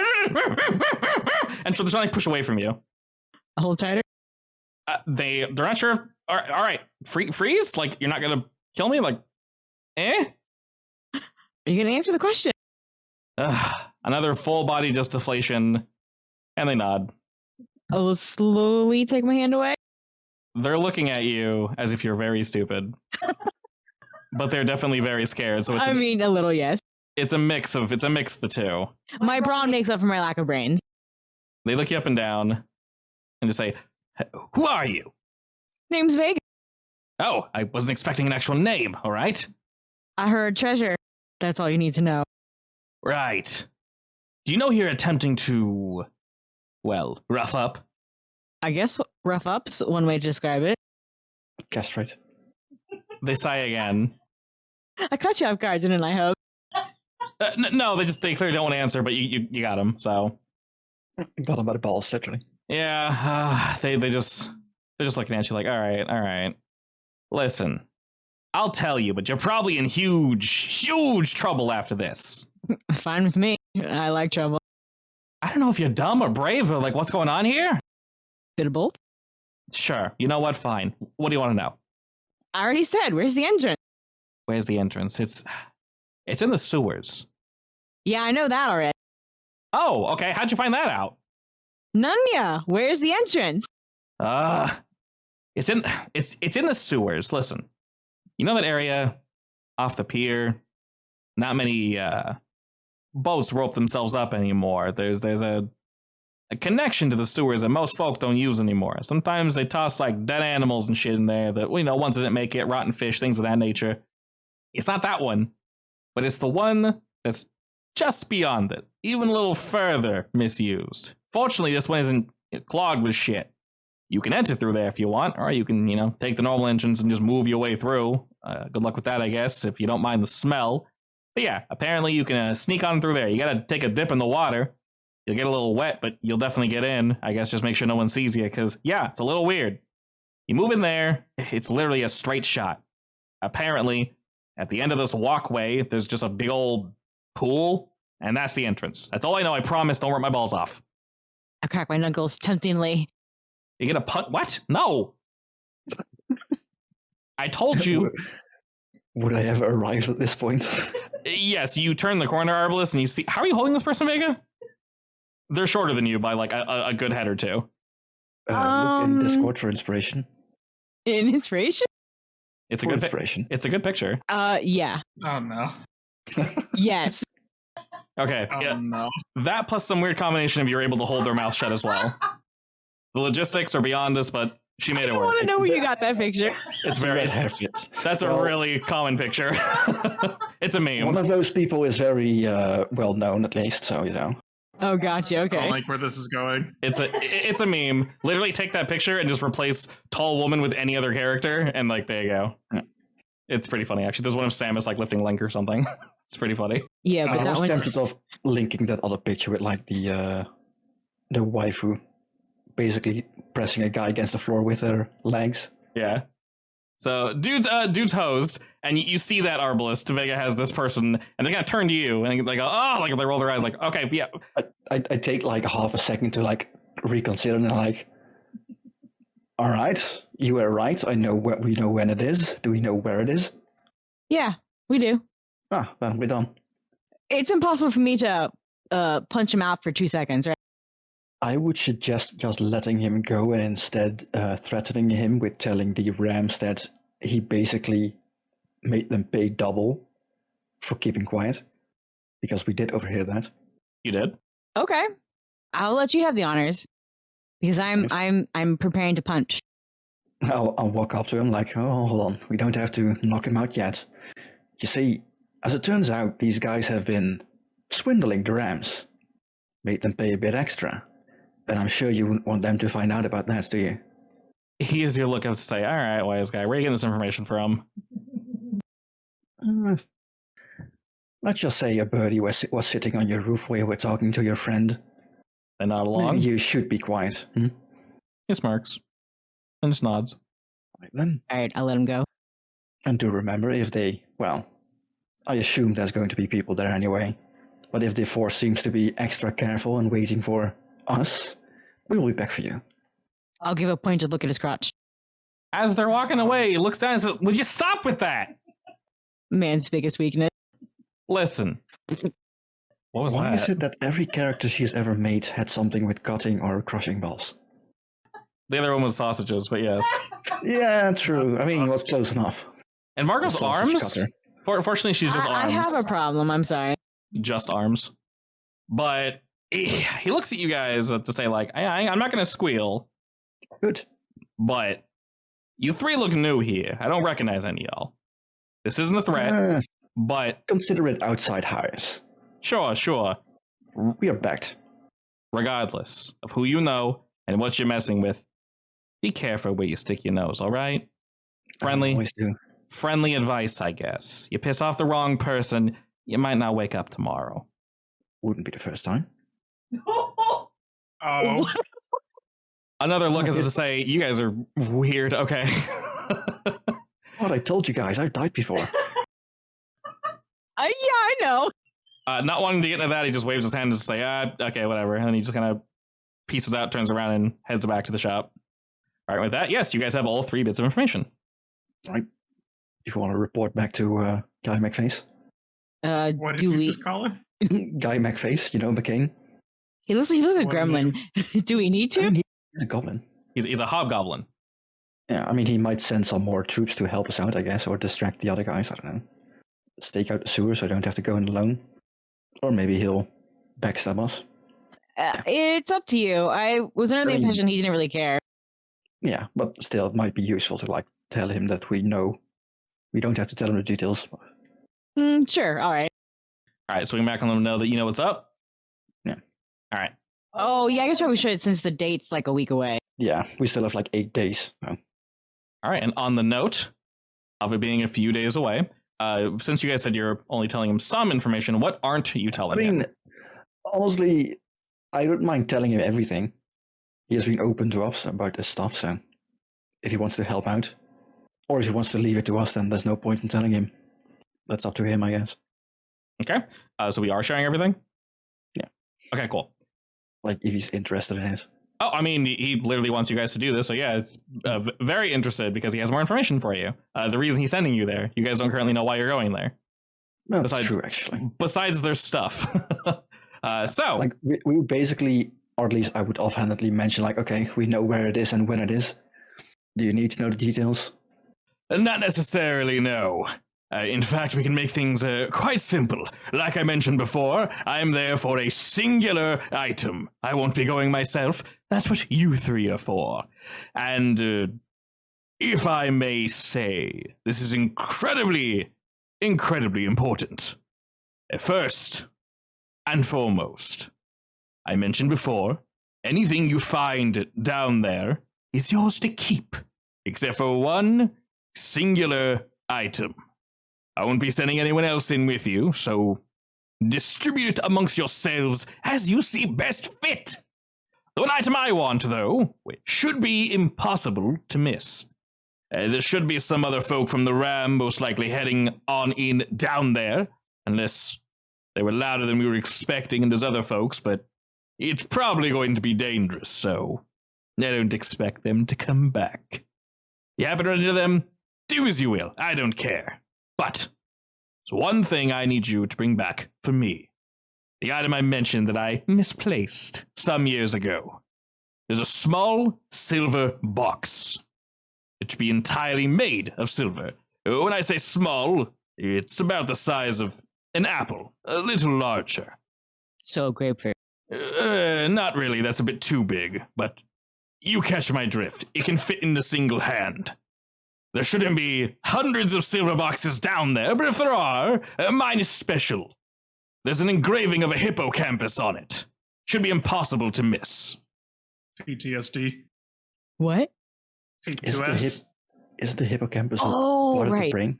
and so they're trying to push away from you. A hold tighter? They're not sure if, all right, freeze? Like, you're not going to kill me? Like, eh? Are you going to answer the question? Another full body just deflation, and they nod. I will slowly take my hand away. They're looking at you as if you're very stupid. But they're definitely very scared. So it's a little, yes. It's a mix of the two. My brawn makes up for my lack of brains. They look you up and down and just say, who are you? Name's Vega. Oh, I wasn't expecting an actual name, all right? I heard treasure. That's all you need to know. Right. Do you know you're attempting to, well, rough up? I guess rough up's one way to describe it. Guess right. They sigh again. I caught you off guard, didn't I, Hope? No, they clearly don't want to answer, but you got them, so. Got them by the balls, literally. Yeah, they're just looking at you like, all right. Listen, I'll tell you, but you're probably in huge trouble after this. Fine with me. I like trouble. I don't know if you're dumb or brave or like what's going on here. Bit of both? Sure. You know what? Fine. What do you want to know? I already said, where's the entrance? Where's the entrance? It's in the sewers. Yeah, I know that already. Oh, okay. How'd you find that out? Nunya, where's the entrance? It's in the sewers. Listen, you know that area off the pier? Not many boats rope themselves up anymore. There's a connection to the sewers that most folk don't use anymore. Sometimes they toss like dead animals and shit in there that, ones that didn't make it, rotten fish, things of that nature. It's not that one, but it's the one that's just beyond it, even a little further misused. Fortunately, this one isn't clogged with shit. You can enter through there if you want, or you can, take the normal entrance and just move your way through. Good luck with that, I guess, if you don't mind the smell. But yeah, apparently you can sneak on through there. You gotta take a dip in the water. You'll get a little wet, but you'll definitely get in. I guess just make sure no one sees you, because, yeah, it's a little weird. You move in there, it's literally a straight shot. Apparently, at the end of this walkway, there's just a big old pool, and that's the entrance. That's all I know. I promise, don't rip my balls off. I crack my knuckles temptingly. You get a punt? What? No! I told you. Would I ever arrive at this point? Yes, you turn the corner, Arbalest, and you see... How are you holding this person, Vega? They're shorter than you by like a good head or two. Look in Discord for inspiration. In inspiration? It's a For good inspiration. It's a good picture. Yeah. Oh no. Yes. Okay. Oh Yeah. no. That plus some weird combination of you're able to hold their mouth shut as well. The logistics are beyond us, but she made it I work. want to know where you got that picture. It's Red very... hair fit. That's a Well, really common picture. It's a meme. One of those people is very well known, at least, so you know. Oh, gotcha. I Okay. don't like where this is going. It's a meme. Literally take that picture and just replace tall woman with any other character, and like there you go. Yeah. It's pretty funny actually. There's one of Samus like lifting Link or something. It's pretty funny. Yeah, but I that was one's tempted of linking that other picture with like the waifu basically pressing a guy against the floor with her legs. Yeah. So dude's hosed, and you see that Arbalest Vega has this person, and they kind of turn to you, and they go, oh, like they roll their eyes, like, okay, yeah. I take like half a second to like reconsider, and like, all right, you were right. I know what we know when it is. Do we know where it is? yeah, we do. Ah, well, we're done. It's impossible for me to punch him out for 2 seconds, right? I would suggest just letting him go and instead threatening him with telling the Rams that he basically made them pay double for keeping quiet, because we did overhear that. You did? Okay, I'll let you have the honors because Nice. I'm preparing to punch. I'll walk up to him like, oh, hold on, we don't have to knock him out yet. You see, as it turns out, these guys have been swindling the Rams, made them pay a bit extra. And I'm sure you wouldn't want them to find out about that, do you? He is your look up to say, all right, wise guy, where are you getting this information from? Let's just say a birdie was sitting on your roof while you were talking to your friend. And not along. You should be quiet. He smirks and just nods. Right then. All right, I'll let him go. And do remember, if they, well, I assume there's going to be people there anyway. But if the force seems to be extra careful and waiting for us, we will be back for you. I'll give a pointed look at his crotch. As they're walking away, he looks down and says, would you stop with that? Man's biggest weakness. Listen. What was Why that? is it that every character she's ever made had something with cutting or crushing balls? The other one was sausages, but yes. Yeah, true. I mean, it was close enough. And Margot's The sausage arms? cutter. Fortunately, she's just I arms. have a problem. I'm sorry. Just arms. But he looks at you guys to say, like, I'm not going to squeal, Good. but you three look new here. I don't recognize any of y'all. This isn't a threat, but Consider it outside hires. sure. We are backed. Regardless of who you know and what you're messing with, be careful where you stick your nose, all right? I always do. Friendly advice, I guess. You piss off the wrong person, you might not wake up tomorrow. Wouldn't be the first time. Oh. Another look as if to say, you guys are weird. Okay. What I told you guys, I've died before. Yeah, I know. Not wanting to get into that, he just waves his hand and just say, okay, whatever. And then he just kind of pieces out, turns around, and heads back to the shop. All right, with that, yes, you guys have all 3 bits of information. Right. If you want to report back to Guy McFace. What did Do you we? just call it? Guy McFace, you know, McCain. He looks like a What do you- gremlin. Do we need I to? mean, he's a goblin. He's a hobgoblin. Yeah, I mean, he might send some more troops to help us out, I guess, or distract the other guys, I don't know. Stake out the sewer so I don't have to go in alone. Or maybe he'll backstab us. It's up to you. I was under the I mean- impression he didn't really care. Yeah, but still, it might be useful to, like, tell him that we know. We don't have to tell him the details. Sure. All right. All right, so we can back and let him know that you know what's up. Yeah. All right. Oh, yeah, I guess probably should since the date's like a week away. Yeah, we still have like 8 days. So. All right, and on the note of it being a few days away, since you guys said you're only telling him some information, what aren't you I telling mean, him? honestly, I don't mind telling him everything. He has been open to us about this stuff, so if he wants to help out. Or if he wants to leave it to us, then there's no point in telling him. That's up to him, I guess. Okay. So we are sharing everything? Yeah. Okay, cool. Like, if he's interested in it. Oh, I mean, he literally wants you guys to do this, so yeah, it's very interested because he has more information for you. The reason he's sending you there, you guys don't currently know why you're going there. No, that's true, actually. Besides their stuff. So... Like, we basically, or at least I would offhandedly mention, like, okay, we know where it is and when it is. Do you need to know the details? Not necessarily, no. In fact, we can make things quite simple. Like I mentioned before, I'm there for a singular item. I won't be going myself. That's what you three are for. And, if I may say, this is incredibly important. First and foremost, I mentioned before, anything you find down there is yours to keep, except for one singular item. I won't be sending anyone else in with you, so distribute it amongst yourselves as you see best fit. The one item I want, though, which should be impossible to miss. There should be some other folk from the Ram most likely heading on in down there, unless they were louder than we were expecting and there's other folks, but it's probably going to be dangerous, so I don't expect them to come back. You happen to run into them? Do as you will, I don't care. But there's one thing I need you to bring back for me. The item I mentioned that I misplaced some years ago. There's a small silver box. It should be entirely made of silver. When I say small, it's about the size of an apple, a little larger. So grapefruit. Not really, that's a bit too big, but you catch my drift. It can fit in a single hand. There shouldn't be hundreds of silver boxes down there, but if there are, mine is special. There's an engraving of a hippocampus on it. Should be impossible to miss. PTSD. What? Is the hippocampus Oh, part of the right. brain?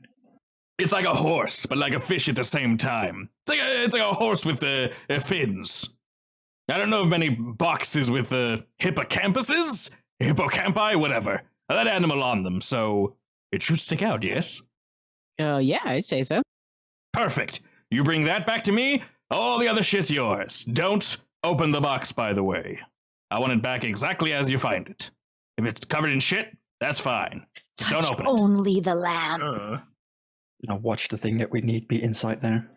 It's like a horse, but like a fish at the same time. It's like a horse with fins. I don't know of many boxes with hippocampuses, hippocampi, whatever. That animal on them, so it should stick out, yes? Yeah, I'd say so. Perfect. You bring that back to me, all the other shit's yours. Don't open the box, by the way. I want it back exactly as you find it. If it's covered in shit, that's fine. Just don't open it. Only the lamb. Now watch the thing that we need be inside there.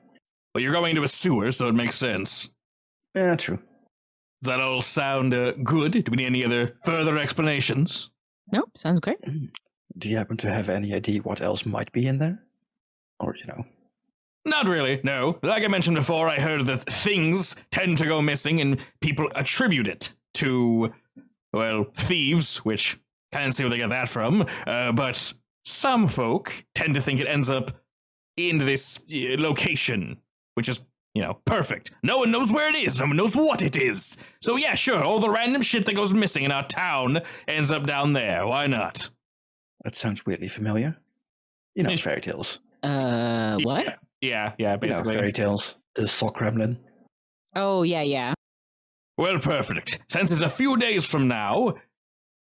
Well, you're going to a sewer, so it makes sense. Yeah, true. Does that all sound good? Do we need any other further explanations? Nope, sounds great. Do you happen to have any idea what else might be in there? Or, Not really, no. Like I mentioned before, I heard that things tend to go missing and people attribute it to, well, thieves, which can't see where they get that from, but some folk tend to think it ends up in this location, which is, perfect. No one knows where it is, no one knows what it is. So yeah, sure, all the random shit that goes missing in our town ends up down there. Why not? That sounds weirdly familiar. Fairy tales. What? Yeah, basically. Fairy tales. The sock gremlin. Oh, yeah. Well, perfect. Since it's a few days from now,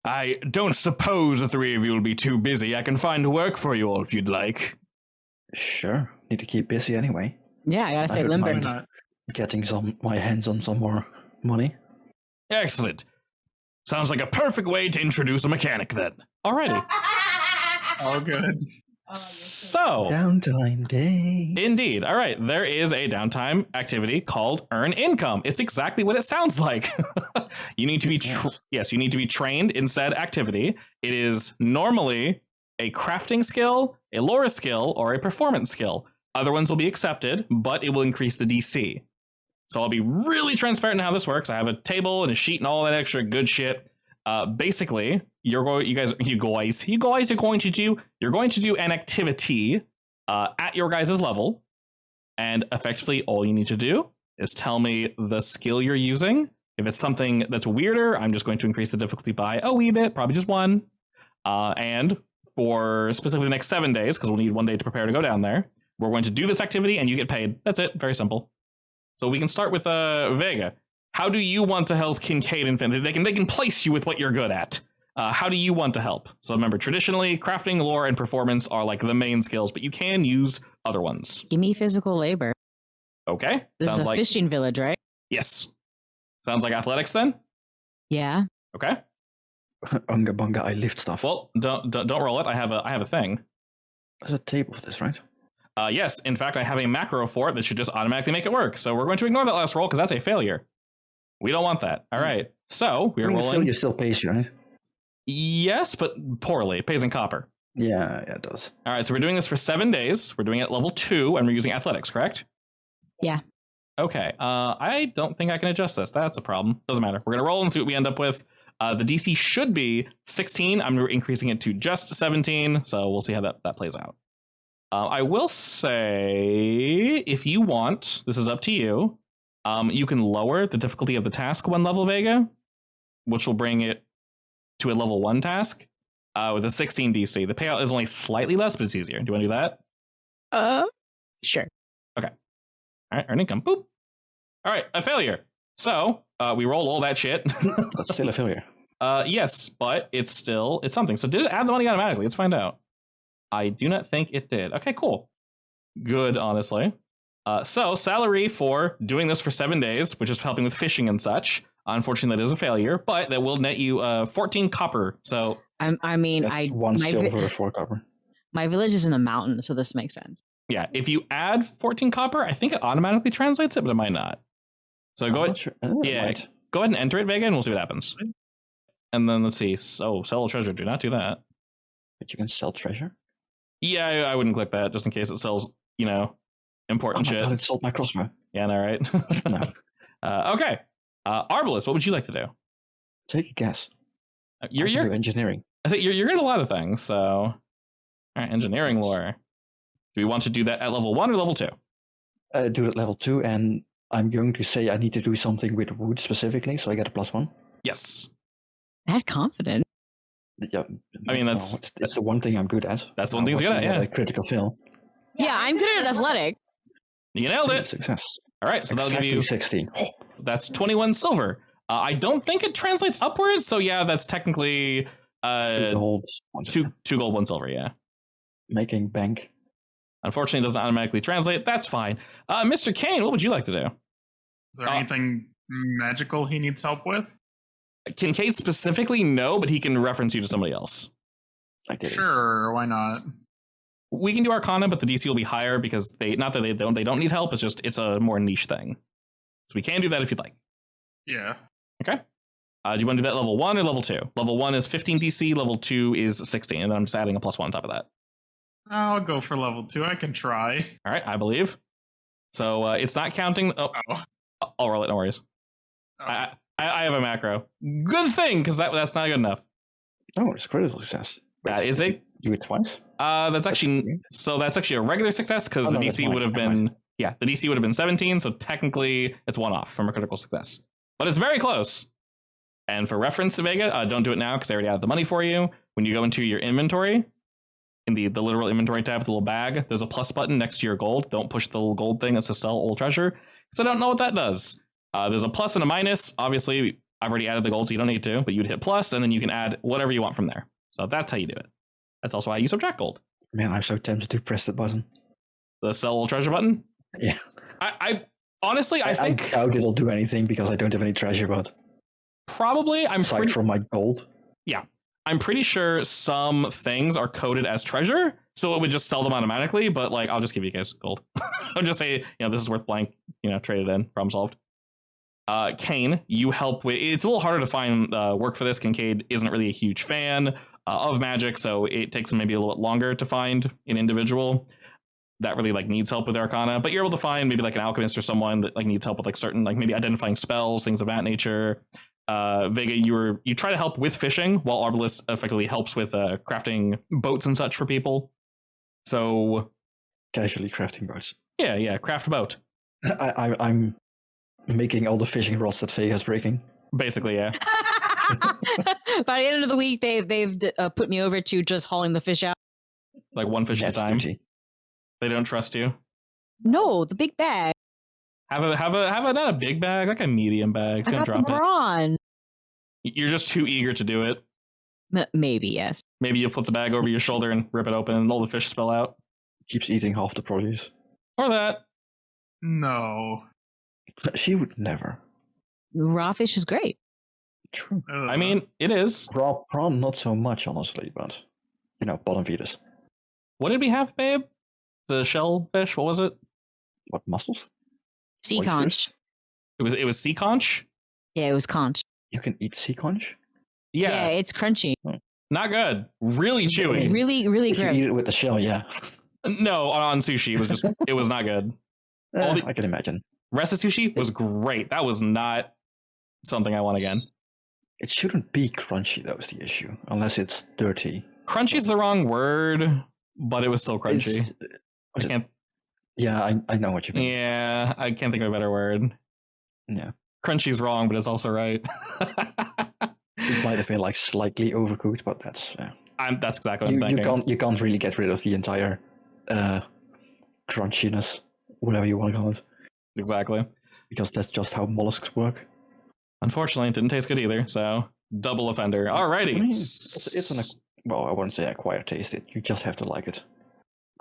I don't suppose the three of you will be too busy. I can find work for you all if you'd like. Sure. Need to keep busy anyway. Yeah, I gotta stay don't limber. mind getting my hands on some more money. Excellent. Sounds like a perfect way to introduce a mechanic then. Alrighty. All good. So, Downtime day. indeed. All right, there is a downtime activity called Earn Income. It's exactly what it sounds like. You need to be you need to be trained in said activity. It is normally a crafting skill, a lore skill, or a performance skill. Other ones will be accepted, but it will increase the DC. So I'll be really transparent in how this works. I have a table and a sheet and all that extra good shit. Basically, you're going to do an activity at your guys' level, and effectively all you need to do is tell me the skill you're using. If it's something that's weirder, I'm just going to increase the difficulty by a wee bit, probably just one. And for specifically the next 7 days, because we'll need 1 day to prepare to go down there, we're going to do this activity and you get paid. That's it. Very simple. So we can start with Vega. How do you want to help Kincaid and Finn? They can place you with what you're good at. How do you want to help? So remember, traditionally, crafting, lore, and performance are like the main skills, but you can use other ones. Give me physical labor. Okay. This Sounds is a like fishing village, right? yes. Sounds like athletics then. Yeah. Okay. Unga bunga, I lift stuff. Well, don't roll it. I have a thing. There's a table for this, right? Yes. In fact, I have a macro for it that should just automatically make it work. So we're going to ignore that last roll because that's a failure. We don't want that. All right. So we're rolling. Failure still pays you, right? Yes, but poorly. It pays in copper. Yeah, it does. All right. So we're doing this for 7 days. We're doing it at level 2, and we're using athletics, correct? Yeah. Okay. I don't think I can adjust this. That's a problem. Doesn't matter. We're gonna roll and see what we end up with. The DC should be 16. I'm increasing it to just 17. So we'll see how that plays out. I will say, if you want, this is up to you. You can lower the difficulty of the task 1 level, Vega, which will bring it to a level 1 task with a 16 DC. The payout is only slightly less, but it's easier. Do you want to do that? Sure. Okay. All right, earn income. Boop. All right, a failure. So we rolled all that shit. That's still a failure. Yes, but it's something. So did it add the money automatically? Let's find out. I do not think it did. Okay, cool. Good, honestly. So salary for doing this for 7 days, which is helping with fishing and such. Unfortunately, that is a failure, but that will net you 14 copper. So I mean, That's 1 silver, 4 copper. My village is in the mountain, so this makes sense. yeah, if you add 14 copper, I think it automatically translates it, but it might not. So go ahead. Sure. Yeah, Right. go ahead and enter it, Vega, and we'll see what happens. And then let's see. So sell a treasure. Do not do that. But you can sell treasure. Yeah, I wouldn't click that just in case it sells, important Oh my shit. God, it sold my crossbow. Yeah, no, right? No. Okay. Arbalest, what would you like to do? Take a guess. You're I can do engineering. I say you're good at a lot of things. So, all right, engineering lore. Do we want to do that at level 1 or level 2? Do it at level 2, and I'm going to say I need to do something with wood specifically, so I get a +1. Yes. That confident. Yeah. I mean, that's the one thing I'm good at. That's the one thing he's good at. Yeah, A critical fail. Yeah, I'm good at athletic. you nailed it. Success. All right, so that'll Exactly give you 16. that's 21 silver. I don't think it translates upwards, so yeah, that's technically 2 gold. two gold, 1 silver. Yeah. Making bank. Unfortunately, it doesn't automatically translate. That's fine. Mr. Kane, what would you like to do? Is there anything magical he needs help with? Kincaid specifically, no, but he can reference you to somebody else. I did it. Sure, why not? We can do Arcana, but the DC will be higher because they don't need help. It's a more niche thing. So we can do that if you'd like. Yeah. Okay. Do you want to do that level 1 or level 2? Level 1 is 15 DC, level 2 is 16, and then I'm just adding a +1 on top of that. I'll go for level 2. I can try. All right, I believe. So it's not counting. Oh, I'll roll it. No worries. Oh. I have a macro. Good thing, because that's not good enough. Oh, it's critical success. Is it? Do it twice? That's actually a regular success because the DC would have been the DC would have been 17, so technically it's 1 off from a critical success. But it's very close. And for reference, Vega, don't do it now because I already added the money for you. When you go into your inventory, in the literal inventory tab with the little bag, there's a plus button next to your gold. Don't push the little gold thing that says sell old treasure because I don't know what that does. There's a plus and a minus. Obviously, I've already added the gold, so you don't need to, but you'd hit plus, and then you can add whatever you want from there. So that's how you do it. That's also how you subtract gold. Man, I'm so tempted to press the button. The sell old treasure button? Yeah. I honestly, I think... I doubt it'll do anything because I don't have any treasure, but... Probably, Aside from my gold. Yeah. I'm pretty sure some things are coded as treasure, so it would just sell them automatically, but I'll just give you guys gold. I'll just say, this is worth blank, trade it in, problem solved. Kane, you help with, it's a little harder to find work for this. Kincaid isn't really a huge fan of magic, so it takes him maybe a little bit longer to find an individual that really needs help with Arcana, but you're able to find maybe an alchemist or someone that needs help with certain maybe identifying spells, things of that nature. Vega, you try to help with fishing while Arbalest effectively helps with crafting boats and such for people. So Casually crafting boats. Yeah, craft a boat. I'm making all the fishing rods that Vega's breaking. Basically, yeah. By the end of the week, they've put me over to just hauling the fish out. One fish at a time. Duty. They don't trust you. No, the big bag. Have a not a big bag, a medium bag. It's I gonna got drop the it. brawn. You're just too eager to do it. Maybe, yes. Maybe you flip the bag over your shoulder and rip it open and all the fish spill out. Keeps eating half the produce. Or that. No. She would never. Raw fish is great. True. I mean, it is. Raw prawn, not so much, honestly, but, bottom feeders. What did we have, babe? The shellfish, what was it? What, mussels? Sea Oysters? conch. It was sea conch? Yeah, it was conch. You can eat sea conch? Yeah, it's crunchy. Not good. Really chewy. Really, really If you gross. eat it with the shell, yeah. No, on sushi, it was not good. I can imagine. Rest of sushi was great. That was not something I want again. It shouldn't be crunchy, that was the issue, unless it's dirty. Crunchy is the wrong word, but it was still crunchy. I can't. Yeah, I know what you mean. Yeah, I can't think of a better word. Yeah. Crunchy's wrong, but it's also right. It might have been like slightly overcooked, but that's that's exactly what I'm thinking. you can't really get rid of the entire crunchiness, whatever you want to call it, Exactly. because that's just how mollusks work. Unfortunately, it didn't taste good either, so double offender. Alrighty. I mean, it's I wouldn't say acquired taste. You just have to like it.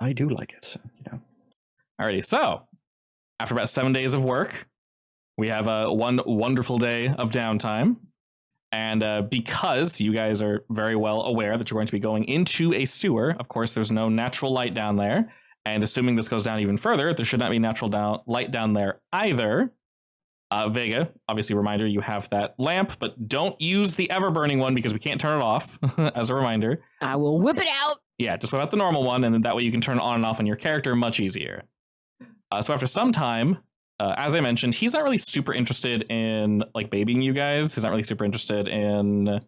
I do like it, so. Alrighty, so after about 7 days of work, we have one wonderful day of downtime. And because you guys are very well aware that you're going to be going into a sewer, of course, there's no natural light down there. And assuming this goes down even further, there should not be natural light down there either. Vega, obviously, reminder, you have that lamp, but don't use the ever-burning one because we can't turn it off, as a reminder. I will whip it out. Yeah, just whip out the normal one, and then that way you can turn it on and off on your character much easier. So after some time, as I mentioned, he's not really super interested in like babying you guys. He's not really super interested in,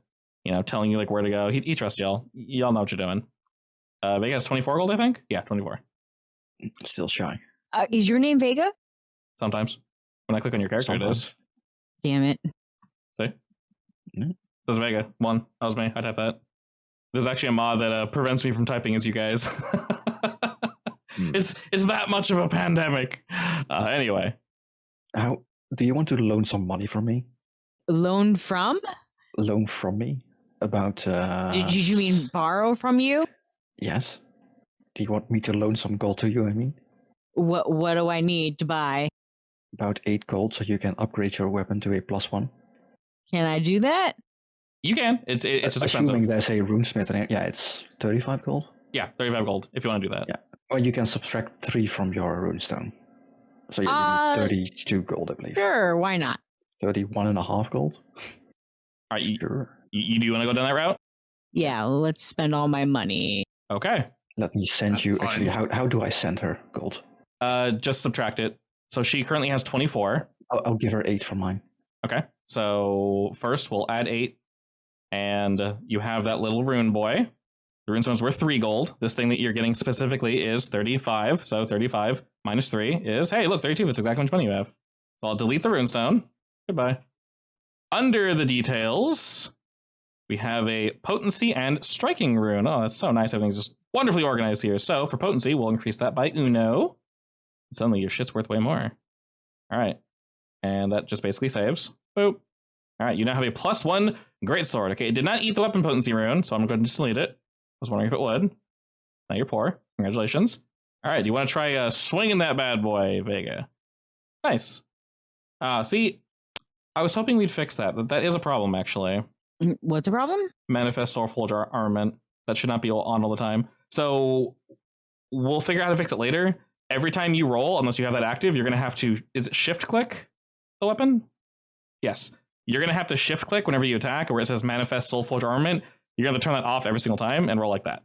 telling you like where to go. He trusts y'all. Y'all know what you're doing. Vega has 24 gold, I think. Yeah, 24. Still shy. Is your name Vega? Sometimes when I click on your character, Sometimes. it is. Damn it. See? Yeah. Says Vega. 1. That was me. I'd have that. There's actually a mod that prevents me from typing as you guys. It's that much of a pandemic. Anyway. How do you want to loan some money from me? Loan from? Loan from me? About Did you mean borrow from you? Yes. Do you want me to loan some gold to you, I mean? What do I need to buy? About 8 gold so you can upgrade your weapon to a +1. Can I do that? You can. It's just Assuming expensive. there's a runesmith in it, yeah, it's 35 gold. Yeah, 35 gold if you want to do that. Yeah. Or you can subtract 3 from your runestone. So you need 32 gold, I believe. Sure, why not? 31.5 gold. All right, Sure. you do want to go down that route? Yeah, let's spend all my money. Okay. Let me send That's you. fine. Actually, how do I send her gold? Just subtract it. So she currently has 24. I'll give her 8 for mine. Okay. So first we'll add 8. And you have that little rune boy. The runestone's worth 3 gold. This thing that you're getting specifically is 35. So 35 minus 3 is, hey, look, 32. That's exactly how much money you have. So I'll delete the runestone. Goodbye. Under the details, we have a potency and striking rune. Oh, that's so nice. Everything's just wonderfully organized here. So for potency, we'll increase that by uno. Suddenly your shit's worth way more. All right. And that just basically saves. Boop. All right, you now have a +1 greatsword. Okay, it did not eat the weapon potency rune, so I'm going to just delete it. I was wondering if it would. Now you're poor. Congratulations. All right, do you want to try swinging that bad boy, Vega? Nice. See, I was hoping we'd fix that. That is a problem, actually. What's the problem? Manifest Soulforge armament. That should not be on all the time. So we'll figure out how to fix it later. Every time you roll, unless you have that active, you're going to have to... Is it shift click the weapon? Yes. You're going to have to shift click whenever you attack, or where it says Manifest Soulforge armament. You're going to turn that off every single time and roll like that.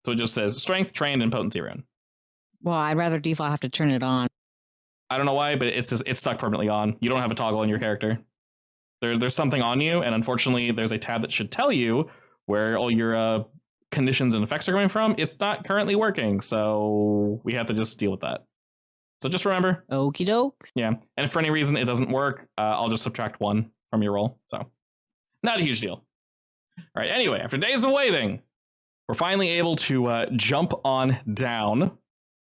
So it just says Strength, Trained, and Potency rune. Well, I'd rather default have to turn it on. I don't know why, but it's stuck permanently on. You don't have a toggle on your character. There's something on you, and unfortunately, there's a tab that should tell you where all your conditions and effects are coming from. It's not currently working, so we have to just deal with that. So just remember. Okie doke. Yeah, and if for any reason it doesn't work, I'll just subtract 1 from your roll. So not a huge deal. All right, anyway, after days of waiting, we're finally able to jump on down.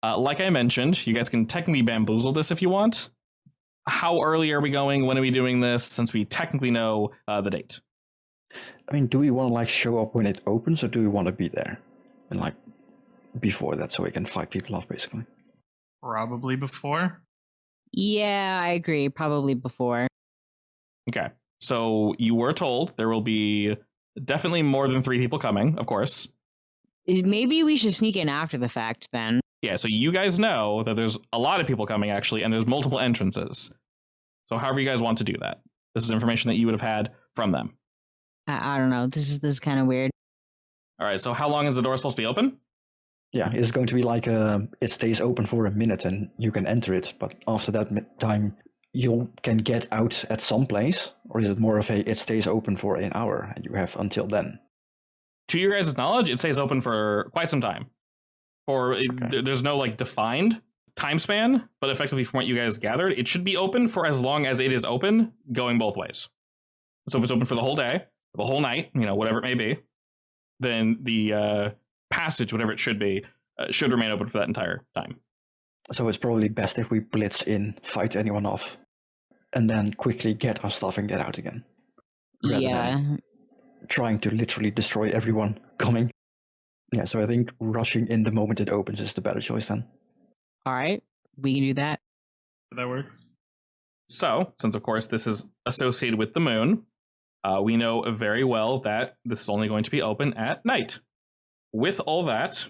Like I mentioned, you guys can technically bamboozle this if you want. How early are we going? When are we doing this? Since we technically know the date. I mean, do we want to like show up when it opens, or do we want to be there and like before that so we can fight people off, basically? Probably before. Yeah, I agree. Probably before. Okay. So you were told there will be definitely more than 3 people coming, of course. Maybe we should sneak in after the fact then. Yeah, so you guys know that there's a lot of people coming, actually, and there's multiple entrances. So however you guys want to do that. This is information that you would have had from them. I don't know. This is kind of weird. All right, so how long is the door supposed to be open? Yeah, it's going to be like it stays open for a minute and you can enter it, but after that time you can get out at some place, or is it more of a it stays open for an hour and you have until then? To your guys' knowledge, it stays open for quite some time. There's no like defined time span, but effectively from what you guys gathered, it should be open for as long as it is open, going both ways. So if it's open for the whole day, the whole night, whatever it may be, then the passage, whatever it should be, should remain open for that entire time. So it's probably best if we blitz in, fight anyone off, and then quickly get our stuff and get out again. Yeah. Trying to literally destroy everyone coming. Yeah, so I think rushing in the moment it opens is the better choice then. All right, we can do that. That works. So, since of course this is associated with the moon, we know very well that this is only going to be open at night. With all that,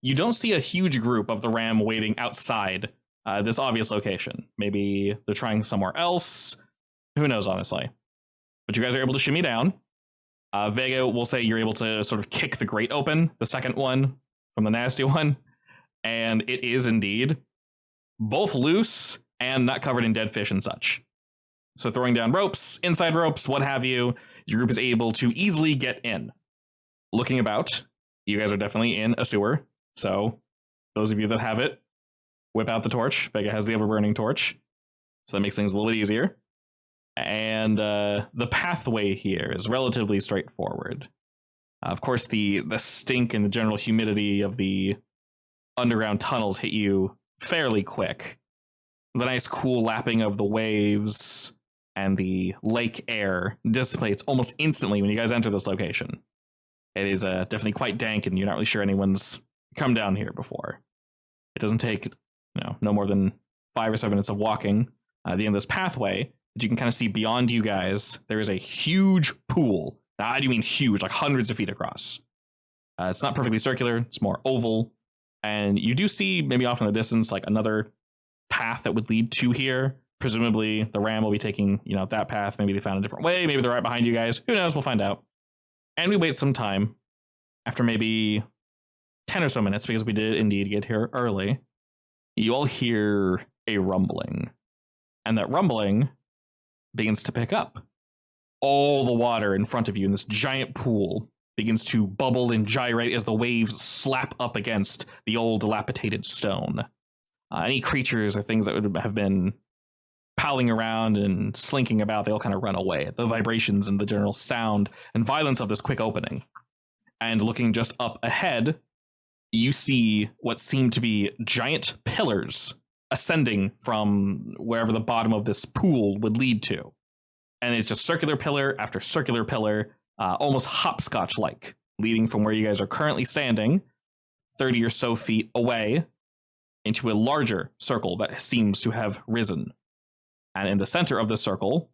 you don't see a huge group of the ram waiting outside this obvious location. Maybe they're trying somewhere else. Who knows, honestly. But you guys are able to shimmy down. Vega will say you're able to sort of kick the grate open, the second one from the nasty one. And it is indeed both loose and not covered in dead fish and such. So throwing down ropes, inside ropes, what have you, your group is able to easily get in. Looking about, you guys are definitely in a sewer. So those of you that have it, whip out the torch. Vega has the ever-burning torch. So that makes things a little bit easier. And the pathway here is relatively straightforward. Of course, the stink and the general humidity of the underground tunnels hit you fairly quick. The nice cool lapping of the waves and the lake air dissipates almost instantly when you guys enter this location. It is definitely quite dank, and you're not really sure anyone's come down here before. It doesn't take no more than 5 or 7 minutes of walking. At the end of this pathway, that you can kind of see beyond you guys, there is a huge pool. Now, I do mean huge, like hundreds of feet across. It's not perfectly circular, it's more oval. And you do see, maybe off in the distance, like another path that would lead to here. Presumably, the ram will be taking, that path. Maybe they found a different way. Maybe they're right behind you guys. Who knows? We'll find out. And we wait some time. After maybe 10 or so minutes, because we did indeed get here early, you all hear a rumbling. And that rumbling begins to pick up. All the water in front of you in this giant pool begins to bubble and gyrate as the waves slap up against the old dilapidated stone. Any creatures or things that would have been palling around and slinking about, they all kind of run away at the vibrations and the general sound and violence of this quick opening. And looking just up ahead, you see what seem to be giant pillars ascending from wherever the bottom of this pool would lead to. And it's just circular pillar after circular pillar, almost hopscotch-like, leading from where you guys are currently standing, 30 or so feet away, into a larger circle that seems to have risen. And in the center of the circle,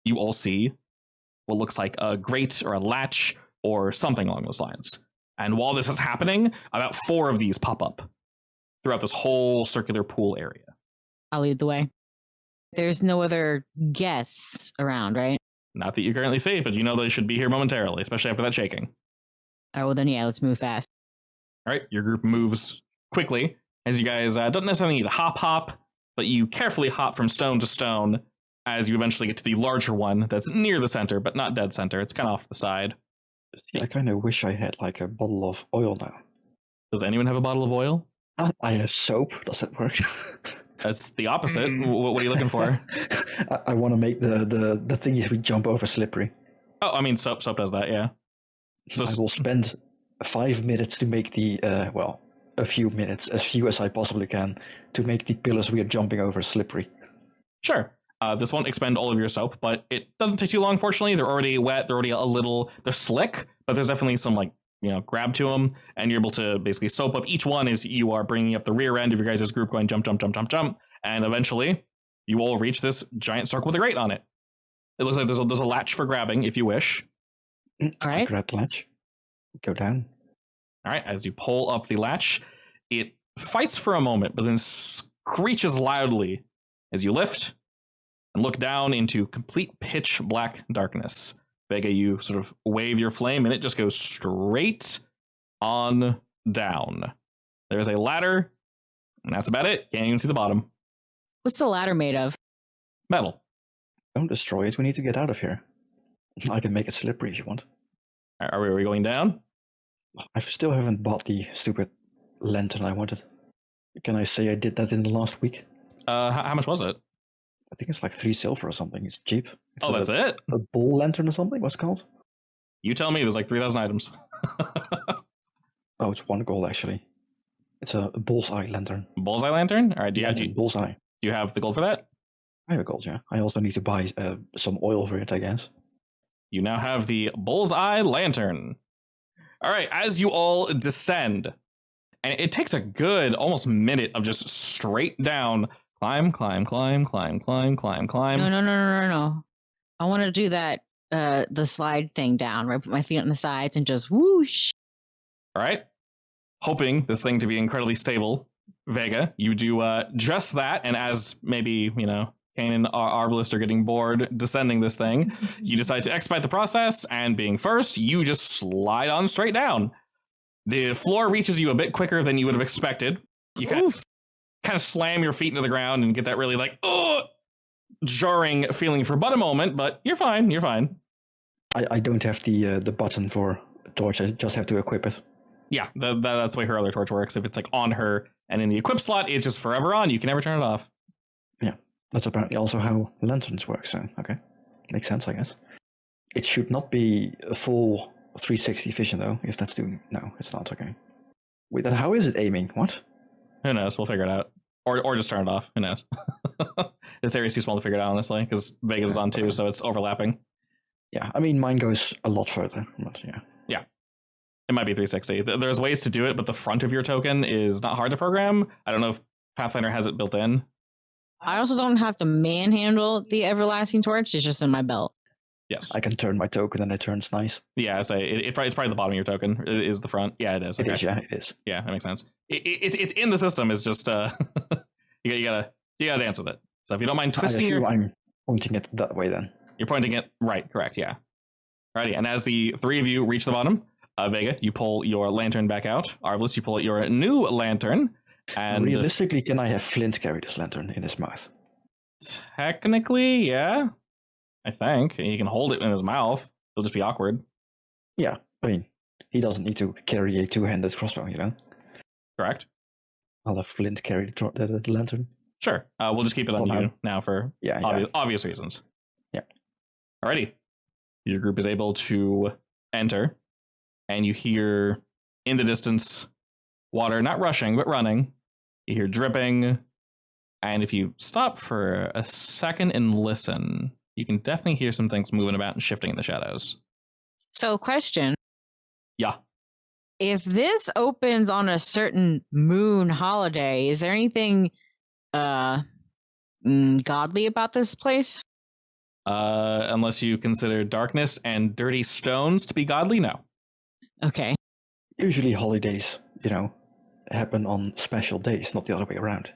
you all see what looks like a grate or a latch or something along those lines. And while this is happening, about 4 of these pop up throughout this whole circular pool area. I'll lead the way. There's no other guests around, right? Not that you currently see, but they should be here momentarily, especially after that shaking. All right, well then, yeah, let's move fast. All right, your group moves quickly, as you guys don't necessarily need to hop, but you carefully hop from stone to stone as you eventually get to the larger one that's near the center, but not dead center. It's kind of off to the side. I kind of wish I had like a bottle of oil now. Does anyone have a bottle of oil? I have soap. Does that work? That's the opposite. What are you looking for? I want to make the thingies we jump over slippery. Oh, I mean, soap does that, yeah. So I will spend 5 minutes to make the, a few minutes, as few as I possibly can, to make the pillars we are jumping over slippery. Sure. This won't expend all of your soap, but it doesn't take too long, fortunately. They're already wet. They're already they're slick, but there's definitely some grab to them, and you're able to basically soap up each one as you are bringing up the rear end of your guys' group going jump, jump, jump, jump, jump. And eventually you all reach this giant circle with a grate on it. It looks like there's a latch for grabbing if you wish. All right. I grab the latch. Go down. All right. As you pull up the latch, it fights for a moment, but then screeches loudly as you lift and look down into complete pitch black darkness. Vega, you sort of wave your flame, and it just goes straight on down. There's a ladder, and that's about it. Can't even see the bottom. What's the ladder made of? Metal. Don't destroy it. We need to get out of here. I can make it slippery if you want. Are we going down? I still haven't bought the stupid lantern I wanted. Can I say I did that in the last week? How much was it? I think it's like 3 silver or something. It's cheap. It's That's it? A bull lantern or something? What's it called? You tell me. There's like 3,000 items. Oh, it's 1 gold actually. It's a bullseye lantern. Bullseye lantern? All right. Do bullseye. you have the gold for that? I have a gold, yeah. I also need to buy some oil for it, I guess. You now have the bullseye lantern. All right. As you all descend, and it takes a good almost minute of just straight down. Climb, climb, climb, climb, climb, climb, climb. No. I want to do that, the slide thing down, right? Put my feet on the sides and just whoosh. All right. Hoping this thing to be incredibly stable, Vega, you do just that. And as maybe, Kane and Arbalist are getting bored descending this thing, you decide to expedite the process. And being first, you just slide on straight down. The floor reaches you a bit quicker than you would have expected. You kind of slam your feet into the ground and get that really jarring feeling for but a moment, but you're fine. I don't have the button for torch. I just have to equip it. Yeah, that's the way her other torch works. If it's on her and in the equip slot, it's just forever on. You can never turn it off. Yeah, that's apparently also how lanterns work. So, okay. Makes sense, I guess. It should not be a full 360 vision, though, if that's doing... No, it's not, okay. Wait, then how is it aiming? What? Who knows? We'll figure it out. Or just turn it off. Who knows? This area's too small to figure it out, honestly, because Vegas is on too, so it's overlapping. Yeah, I mean, mine goes a lot further, but yeah. Yeah. It might be 360. There's ways to do it, but the front of your token is not hard to program. I don't know if Pathfinder has it built in. I also don't have to manhandle the everlasting torch. It's just in my belt. Yes. I can turn my token and it turns nice. Yeah, it's probably the bottom of your token is the front. Yeah, it is. Okay. It is, yeah, it is. Yeah, that makes sense. It's in the system. It's just you gotta dance with it. So if you don't mind twisting I'm pointing it that way then. You're pointing it right, correct, yeah. Alrighty, and as the 3 of you reach the bottom, Vega, you pull your lantern back out. Arbalist, you pull out your new lantern. And realistically, can I have Flint carry this lantern in his mouth? Technically, yeah. I think. He can hold it in his mouth. It'll just be awkward. Yeah, I mean, he doesn't need to carry a 2-handed crossbow, Correct. I'll have Flint carry the lantern. Sure. We'll just keep it on you now for obvious reasons. Yeah. Alrighty. Your group is able to enter, and you hear in the distance water not rushing, but running. You hear dripping, and if you stop for a second and listen, you can definitely hear some things moving about and shifting in the shadows. So, question. Yeah. If this opens on a certain moon holiday, is there anything godly about this place? Unless you consider darkness and dirty stones to be godly, no. Okay. Usually holidays, happen on special days, not the other way around.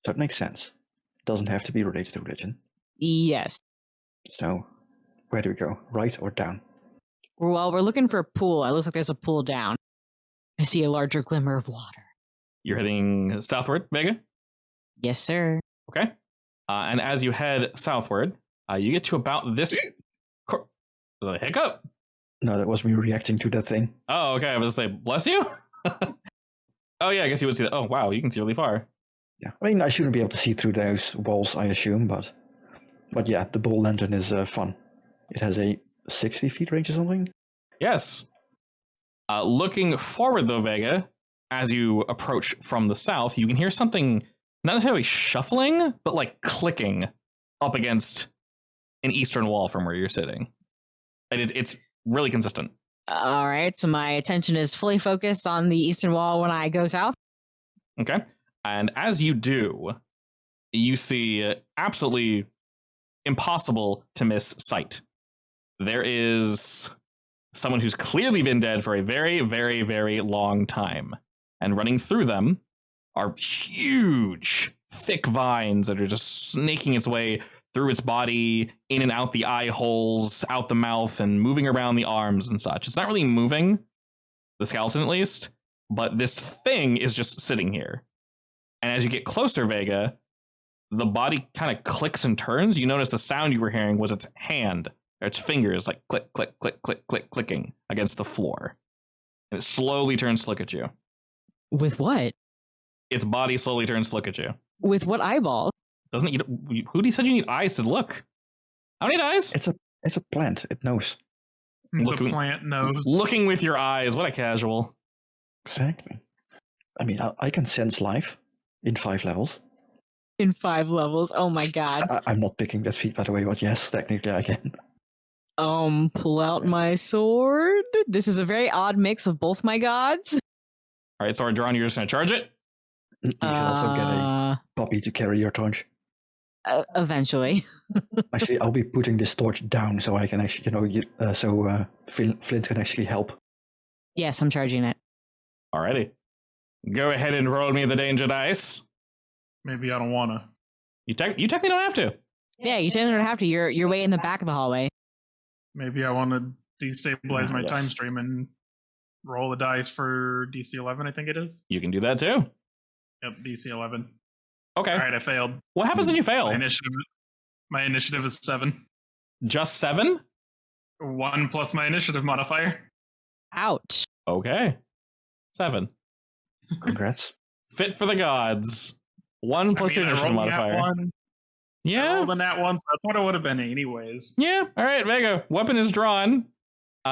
So it makes sense. It doesn't have to be related to religion. Yes. So, where do we go? Right or down? Well, we're looking for a pool. It looks like there's a pool down. I see a larger glimmer of water. You're heading southward, Vega? Yes, sir. Okay. And as you head southward, you get to about this... The hiccup? No, that was me reacting to that thing. Oh, okay. I was going to say, bless you? Oh, yeah, I guess you would see that. Oh, wow, you can see really far. Yeah, I mean, I shouldn't be able to see through those walls, I assume, but yeah, the bull lantern is fun. It has a 60 feet range or something? Yes. Looking forward, though, Vega, as you approach from the south, you can hear something not necessarily shuffling, but like clicking up against an eastern wall from where you're sitting. And it's really consistent. All right, so my attention is fully focused on the eastern wall when I go south. Okay. And as you do, you see absolutely impossible to miss sight. There is someone who's clearly been dead for a very, very, very long time. And running through them are huge, thick vines that are just snaking its way through its body, in and out the eye holes, out the mouth, and moving around the arms and such. It's not really moving, the skeleton at least, but this thing is just sitting here. And as you get closer, Vega, the body kind of clicks and turns. You notice the sound you were hearing was its hand, or its fingers, like click, click, click, click, click, clicking against the floor. And it slowly turns to look at you. With what? Its body slowly turns to look at you. With what eyeballs? Doesn't it? Who said you need eyes to look? I don't need eyes. It's a plant. It knows. The plant knows. Looking with your eyes. What a casual. Exactly. I mean, I can sense life in 5 levels. In 5 levels. Oh my god. I'm not picking that feat, by the way, but yes, technically I can. Pull out my sword. This is a very odd mix of both my gods. All right, sword drawn. You're just gonna charge it. You should also get a puppy to carry your torch. Eventually. Actually, I'll be putting this torch down so I can actually, so Flint can actually help. Yes, I'm charging it. Alrighty. Go ahead and roll me the danger dice. Maybe I don't wanna. You technically don't have to. Yeah, you technically don't have to. You're way in the back of the hallway. Maybe I want to destabilize my yes. time stream and roll the dice for DC 11, I think it is. You can do that too. Yep, DC 11. Okay. All right, I failed. What happens when you fail? My initiative is 7. Just 7? 1 plus my initiative modifier. Ouch. Okay. 7. Congrats. Fit for the gods. 1 plus your initiative modifier. I Yeah. rolled a nat 1, so that's what it would have been anyways. Yeah. All right, Vega. Weapon is drawn.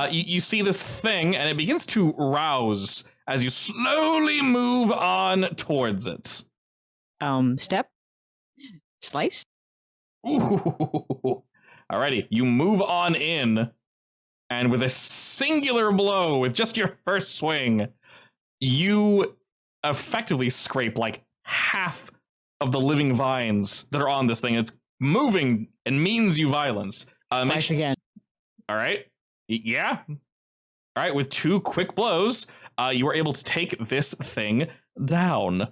You see this thing, and it begins to rouse as you slowly move on towards it. Step. Slice. Ooh. Alrighty, you move on in, and with a singular blow, with just your first swing, you effectively scrape like half of the living vines that are on this thing. It's moving and means you violence. Slice again. All right. Yeah. All right. With 2 quick blows, you were able to take this thing down.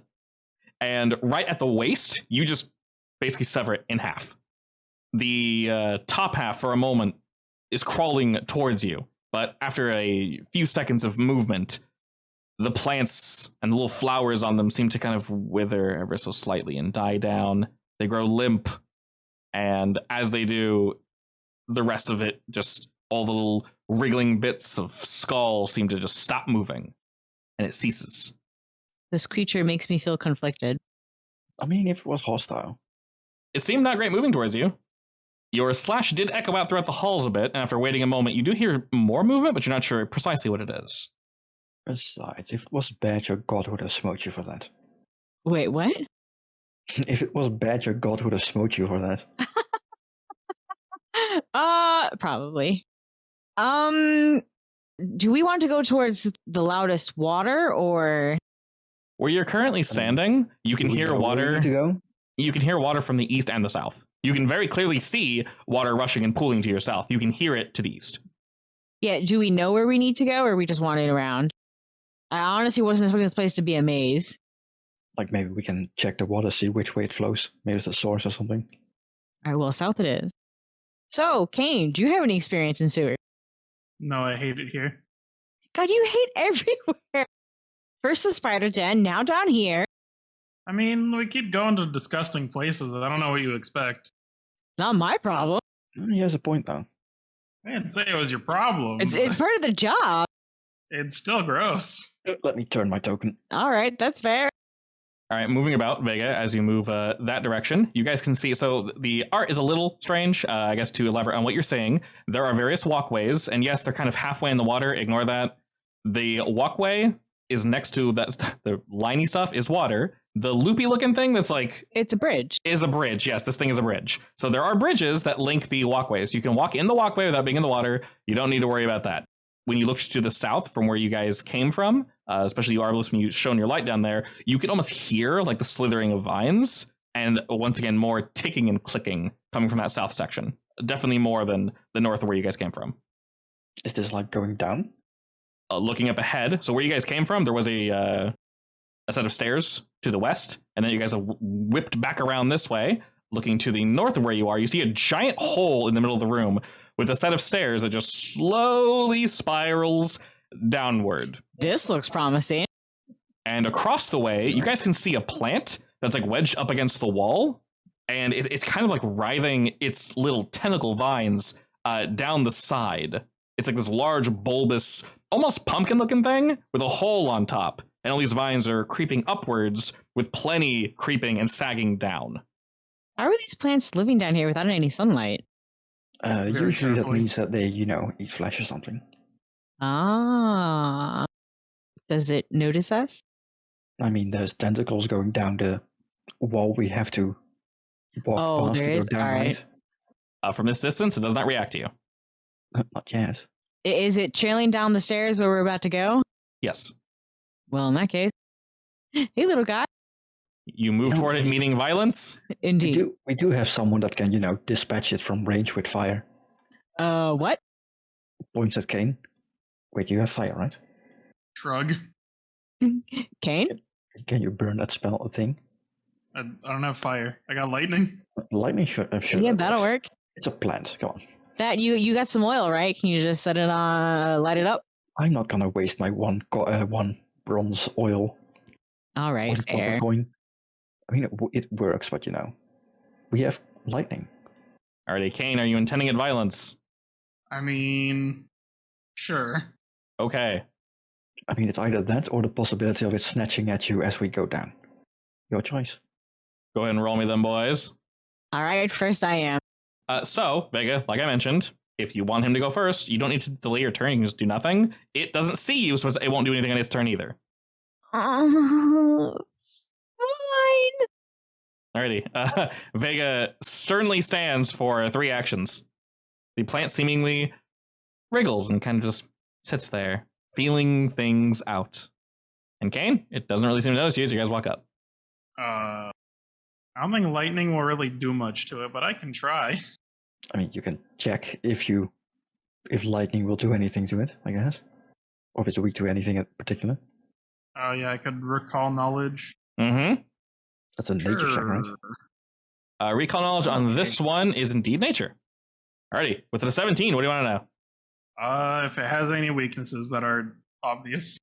And right at the waist, you just basically sever it in half. The top half, for a moment, is crawling towards you. But after a few seconds of movement, the plants and the little flowers on them seem to kind of wither ever so slightly and die down. They grow limp. And as they do, the rest of it, just all the little wriggling bits of skull seem to just stop moving. And it ceases. This creature makes me feel conflicted. I mean, if it was hostile. It seemed not great moving towards you. Your slash did echo out throughout the halls a bit, and after waiting a moment, you do hear more movement, but you're not sure precisely what it is. Besides, if it was bad, your god would have smote you for that. Wait, what? If it was bad, your god would have smote you for that. Probably. Do we want to go towards the loudest water, or where you're currently standing? You can hear water. To go? You can hear water from the east and the south. You can very clearly see water rushing and pooling to your south. You can hear it to the east. Yeah, do we know where we need to go, or are we just wandering around? I honestly wasn't expecting this place to be a maze. Like, maybe we can check the water, see which way it flows. Maybe it's a source or something. All right, well, south it is. So, Kane, do you have any experience in sewer? No, I hate it here. God, you hate everywhere. First the spider den, now down here. I mean, we keep going to disgusting places. I don't know what you expect. Not my problem. He has a point, though. I didn't say it was your problem. It's part of the job. It's still gross. Let me turn my token. All right, that's fair. All right, moving about, Vega, as you move that direction, you guys can see, so the art is a little strange, I guess, to elaborate on what you're saying. There are various walkways, and yes, they're kind of halfway in the water, ignore that. The walkway is next to that, the liney stuff is water, The loopy looking thing that's like It's a bridge. is a bridge. Yes, this thing is a bridge. So there are bridges that link the walkways. You can walk in the walkway without being in the water. You don't need to worry about that. When you look to the south from where you guys came from, especially you, Arbalest, when you shone your light down there, you can almost hear like the slithering of vines, and once again more ticking and clicking coming from that south section. Definitely more than the north of where you guys came from. Is this like going down? Looking up ahead, so where you guys came from, there was a set of stairs to the west, and then you guys have whipped back around this way, looking to the north of where you are. You see a giant hole in the middle of the room with a set of stairs that just slowly spirals downward. This looks promising. And across the way, you guys can see a plant that's like wedged up against the wall, and it's kind of like writhing its little tentacle vines down the side. It's like this large, bulbous, almost pumpkin-looking thing with a hole on top. And all these vines are creeping upwards with plenty creeping and sagging down. How are these plants living down here without any sunlight? Usually that carefully. means that they, eat flesh or something. Ah. Does it notice us? I mean, there's tentacles going down the wall we have to walk Oh, past there to go is? down, Alright. right? From this distance, it does not react to you. Not yet. Is it trailing down the stairs where we're about to go? Yes. Well, in that case. Hey, little guy. You move toward it, meaning violence. Indeed. We do have someone that can, dispatch it from range with fire. What? Points at Kane. Wait, you have fire, right? Shrug. Kane? Can you burn that spell thing? I don't have fire. I got lightning. Lightning should. I'm sure. Yeah, that that'll works. work. It's a plant. Come on. That you got some oil, right? Can you just set it on, light it up? I'm not gonna waste my one bronze oil. All right, One copper fair. coin. I mean, it works, but we have lightning. Alrighty, Kane, are you intending at violence? I mean, sure. Okay. I mean, it's either that or the possibility of it snatching at you as we go down. Your choice. Go ahead and roll me them, boys. All right, first I am. So, Vega, like I mentioned, if you want him to go first, you don't need to delay your turn. You can just do nothing. It doesn't see you, so it won't do anything on its turn either. Fine. Alrighty. Vega sternly stands for 3 actions. The plant seemingly wriggles and kind of just sits there, feeling things out. And Kane, it doesn't really seem to notice you as you guys walk up. I don't think lightning will really do much to it, but I can try. I mean, you can check if lightning will do anything to it, I guess, or if it's weak to anything in particular. Oh yeah, I could recall knowledge. Mm-hmm. That's a nature check, right? Recall knowledge on Okay. this one is indeed nature. Alrighty, with a 17, what do you want to know? If it has any weaknesses that are obvious.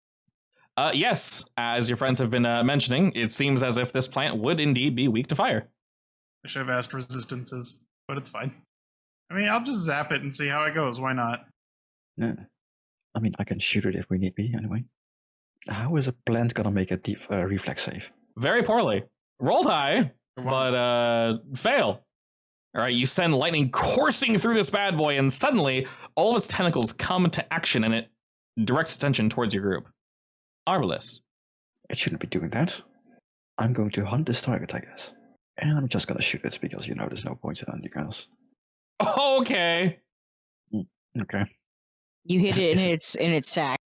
Yes, as your friends have been mentioning, it seems as if this plant would indeed be weak to fire. I should have asked resistances, but it's fine. I mean, I'll just zap it and see how it goes. Why not? Yeah. I mean, I can shoot it if we need be, anyway. How is a plant gonna make a deep reflex save? Very poorly. Rolled high, but fail. All right, you send lightning coursing through this bad boy, and suddenly all of its tentacles come to action, and it directs attention towards your group. Arbalest. It shouldn't be doing that. I'm going to hunt this target, I guess. And I'm just gonna shoot it because, there's no point in anything else. Okay. Okay. You hit it Is in its sack.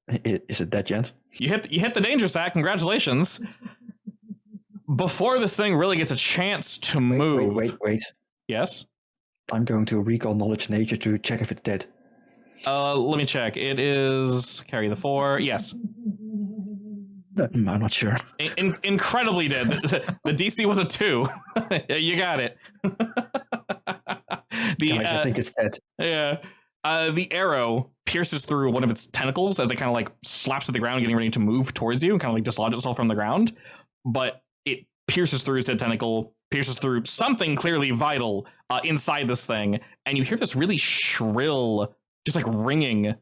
Is it dead yet? You hit the danger sack. Congratulations. Before this thing really gets a chance to move. Wait. Yes? I'm going to recall knowledge nature to check if it's dead. Let me check. It is carry the 4. Yes. I'm not sure. Incredibly dead. The DC was a 2. You got it. Guys, I think it's dead. Yeah. The arrow pierces through one of its tentacles as it kind of like slaps at the ground, getting ready to move towards you and kind of like dislodge itself from the ground. But it pierces through said tentacle, pierces through something clearly vital inside this thing. And you hear this really shrill, just like ringing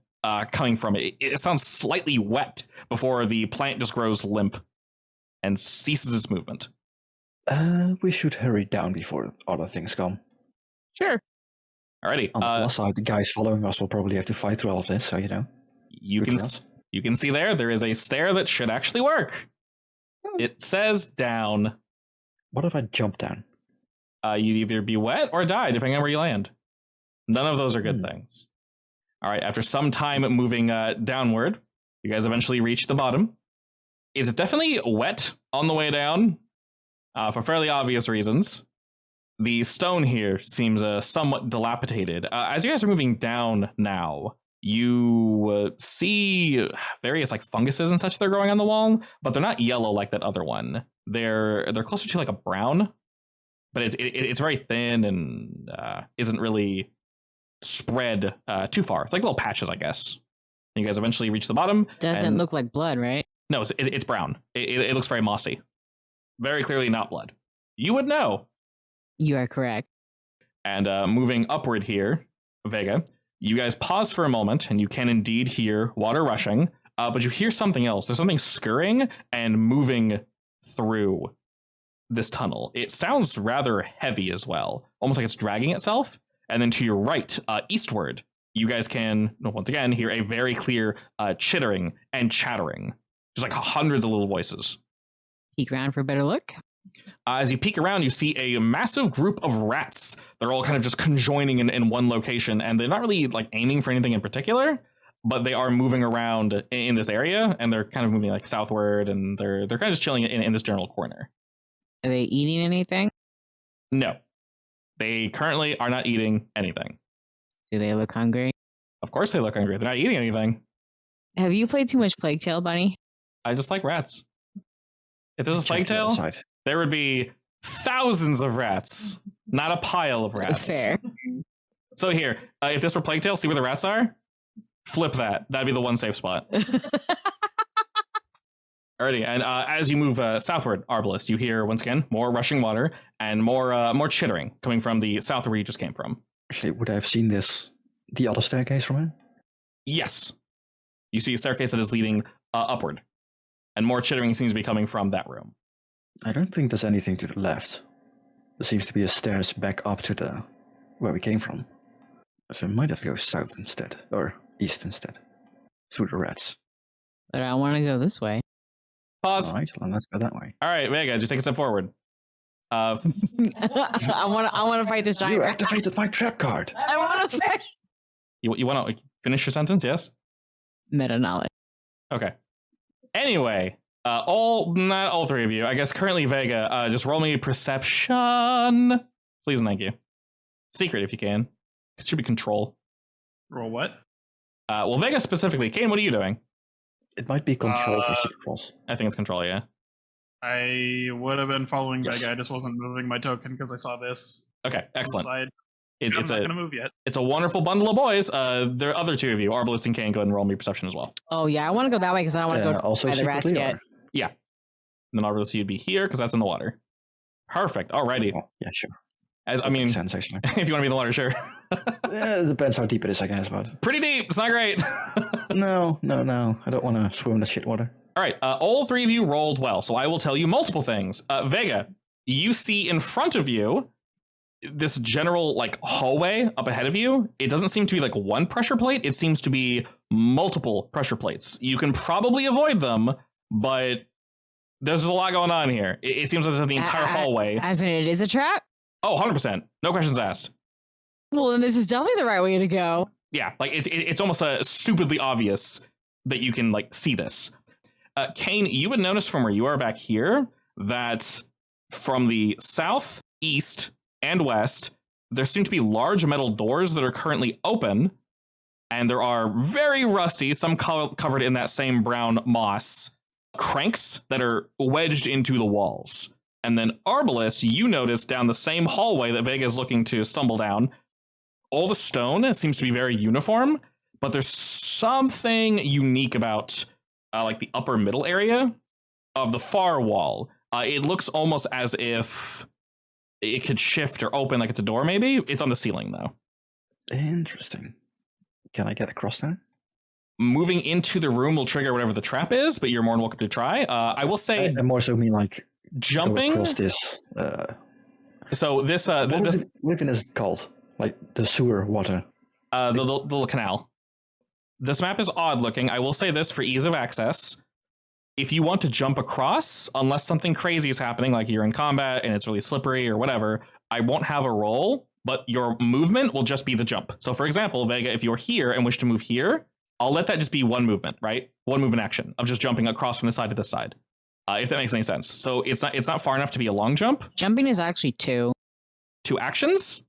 coming from it. It sounds slightly wet before the plant just grows limp and ceases its movement. We should hurry down before other things come. Sure. Alrighty. On the plus side, the guys following us will probably have to fight through all of this, so You Good can see there is a stair that should actually work. It says down. What if I jump down? You'd either be wet or die, depending on where you land. None of those are good things. All right, after some time moving downward, you guys eventually reach the bottom. It's definitely wet on the way down, for fairly obvious reasons. The stone here seems somewhat dilapidated. As you guys are moving down now, you see various like funguses and such that are growing on the wall, but they're not yellow like that other one. They're closer to like a brown, but it's very thin and isn't really spread too far. It's like little patches, I guess. And you guys eventually reach the bottom. Doesn't look like blood, right? No, it's brown. It looks very mossy. Very clearly not blood. You would know. You are correct. And moving upward here, Vega, you guys pause for a moment, and you can indeed hear water rushing, but you hear something else. There's something scurrying and moving through this tunnel. It sounds rather heavy as well, almost like it's dragging itself. And then to your right, eastward, you guys can, once again, hear a very clear chittering and chattering. There's like hundreds of little voices. Peek around for a better look. As you peek around, you see a massive group of rats. They're all kind of just conjoining in one location, and they're not really like aiming for anything in particular, but they are moving around in this area, and they're kind of moving like southward, and they're kind of just chilling in this general corner. Are they eating anything? No, they currently are not eating anything. Do they look hungry? Of course they look hungry. They're not eating anything. Have you played too much Plague Tale, Bunny? I just like rats. If there's a Plague Tale, there would be thousands of rats, not a pile of rats. Fair. So here, if this were Plague Tale, see where the rats are? Flip that. That'd be the one safe spot. Alrighty, and as you move southward, Arbalest, you hear, once again, more rushing water and more chittering coming from the south where you just came from. Actually, would I have seen the other staircase from here? Yes. You see a staircase that is leading upward, and more chittering seems to be coming from that room. I don't think there's anything to the left. There seems to be a stairs back up to where we came from. So we might have to go south instead, or east instead, through the rats. But I want to go this way. Pause. All right, well, let's go that way. All right, Vega, just take a step forward. I want to fight this giant You rat. activated my trap card. I want to fight. You want to finish your sentence? Yes. Meta knowledge. Okay. Anyway, not all three of you. I guess currently Vega. Just roll me perception, please and thank you. Secret if you can. It should be control. Roll what? Well, Vega specifically. Kane, what are you doing? It might be control for secret rolls. I think it's control. Yeah. I would have been following Yes. Vega. I just wasn't moving my token because I saw this. Okay. Excellent. Side. It's I'm not a gonna move yet. it's a wonderful bundle of boys. There are other two of you, Arbalest and Kane. Go ahead and roll me perception as well. Oh yeah, I want to go that way because I don't want to go Also by the rats secretly, yet. or- Yeah. And then Arbalest, you'd be here because that's in the water. Perfect. Alrighty. Oh, yeah, sure. As I Makes mean, sense, actually. if you want to be in the water, sure. It depends how deep it is, I guess, but... Pretty deep. It's not great. No. I don't want to swim in the shit water. All right, all three of you rolled well, so I will tell you multiple things. Vega, you see in front of you this general like hallway up ahead of you. It doesn't seem to be like one pressure plate. It seems to be multiple pressure plates. You can probably avoid them, but there's a lot going on here. It seems like the entire hallway. As in, it is a trap. Oh, 100%. No questions asked. Well, then this is definitely the right way to go. Yeah, like it's almost stupidly obvious that you can like see this. Kane, you would notice from where you are back here that from the south, east, and west, there seem to be large metal doors that are currently open, and there are very rusty, some covered in that same brown moss, cranks that are wedged into the walls. And then Arbalest, you notice down the same hallway that Vega is looking to stumble down, all the stone seems to be very uniform, but there's something unique about like the upper middle area of the far wall. It looks almost as if it could shift or open like it's a door, maybe. It's on the ceiling, though. Interesting. Can I get across there? Moving into the room will trigger whatever the trap is, but you're more than welcome to try. I will say I more so mean like jumping. go across this. So this What is it within is called? Like the sewer water. the little canal. This map is odd looking. I will say this for ease of access. if you want to jump across, unless something crazy is happening, like you're in combat and it's really slippery or whatever, I won't have a roll, but your movement will just be the jump. So for example, Vega, if you're here and wish to move here, I'll let that just be one movement, right? One movement action of just jumping across from this side to this side, if that makes any sense. So it's not far enough to be a long jump. Jumping is actually 2. 2 actions?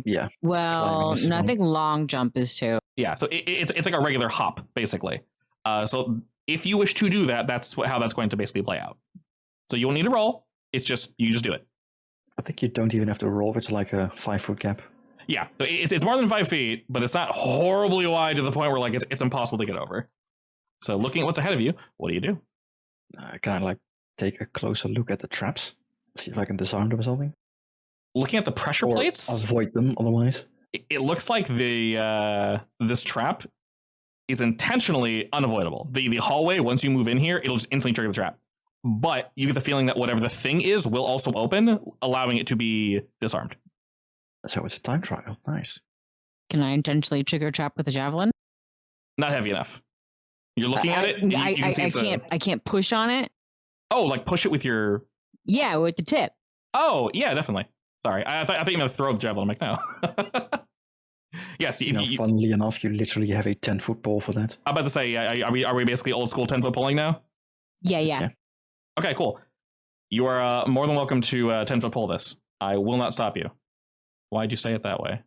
Yeah. Well, Climbing is no, I one. think long jump is 2. Yeah, so it's like a regular hop, basically. So if you wish to do that, that's how that's going to basically play out. So you won't need to roll. It's just, you just do it. I think you don't even have to roll. It's like a 5-foot gap. Yeah, so it's more than 5 feet, but it's not horribly wide to the point where like it's impossible to get over. So looking at what's ahead of you, what do you do? Can I like take a closer look at the traps? See if I can disarm them or something? Looking at the pressure Or plates, avoid them otherwise? it looks like this trap is intentionally unavoidable. The hallway, once you move in here, it'll just instantly trigger the trap. But you get the feeling that whatever the thing is will also open, allowing it to be disarmed. So it's a time trial. Nice. Can I intentionally trigger a trap with a javelin? Not heavy enough. You're looking at it. I can't push on it. Oh, like push it with your. Yeah, with the tip. Oh, yeah, definitely. Sorry, I thought you meant to throw the javelin. I'm like, no. Yes, if you. Funnily enough, you literally have a 10-foot pole for that. I'm about to say, yeah. Are we basically old school 10-foot pulling now? Yeah. Okay, cool. You are more than welcome to 10-foot pull this. I will not stop you. Why'd you say it that way?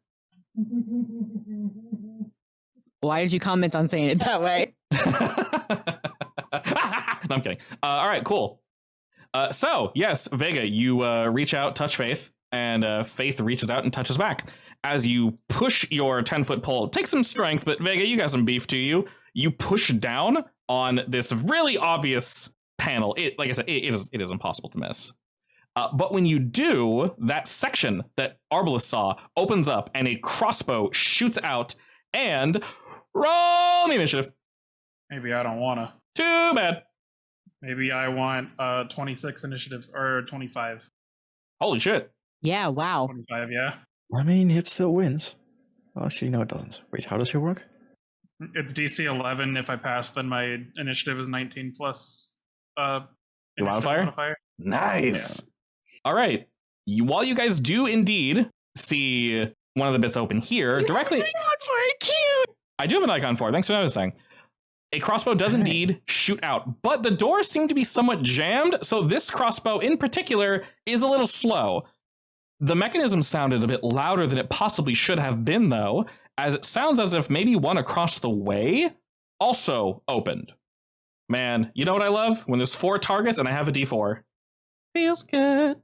Why did you comment on saying it that way? No, I'm kidding. All right, cool. So, yes, Vega, you reach out, touch Faith, and Faith reaches out and touches back. As you push your 10-foot pole, it takes some strength, but Vega, you got some beef to you. You push down on this really obvious panel. Like I said, it is impossible to miss. But when you do, that section that Arbalest saw opens up, and a crossbow shoots out, and roll the initiative. Maybe I don't want to. Too bad. Maybe I want 26 initiative, or 25. Holy shit. Yeah, wow. 25, yeah. I mean, it still wins. Oh, actually, no, it doesn't. Wait, how does it work? It's DC 11. If I pass, then my initiative is 19 plus Your initiative modifier? Nice. Yeah. All right. While you guys do indeed see one of the bits open here, directly. Cute. I do have an icon for it. Thanks for noticing. A crossbow does indeed shoot out, but the doors seem to be somewhat jammed, so this crossbow in particular is a little slow. The mechanism sounded a bit louder than it possibly should have been, though, as it sounds as if maybe one across the way also opened. Man, you know what I love? When there's 4 targets and I have a D4. Feels good.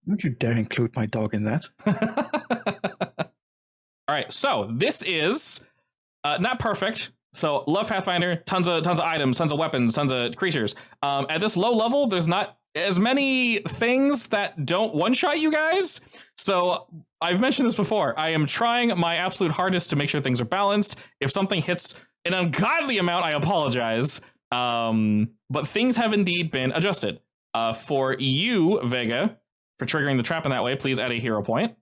Don't you dare include my dog in that. All right, so this is not perfect. So love Pathfinder, tons of items, tons of weapons, tons of creatures. At this low level, there's not as many things that don't one-shot you guys. So I've mentioned this before. I am trying my absolute hardest to make sure things are balanced. If something hits an ungodly amount, I apologize. But things have indeed been adjusted. For you, Vega, for triggering the trap in that way, please add a hero point.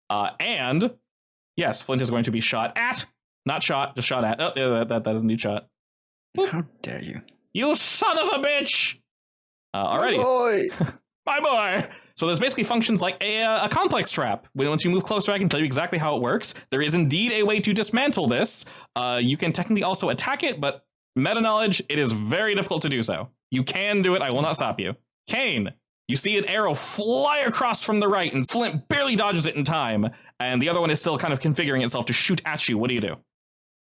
And yes, Flint is going to be shot at. Not shot, just shot at. Oh, yeah, that is a new shot. How dare you? You son of a bitch! Alrighty. Boy. My boy! So this basically functions like a complex trap. Once you move closer, I can tell you exactly how it works. There is indeed a way to dismantle this. You can technically also attack it, but meta knowledge, it is very difficult to do so. You can do it, I will not stop you. Kane, you see an arrow fly across from the right, and Flint barely dodges it in time, and the other one is still kind of configuring itself to shoot at you. What do you do?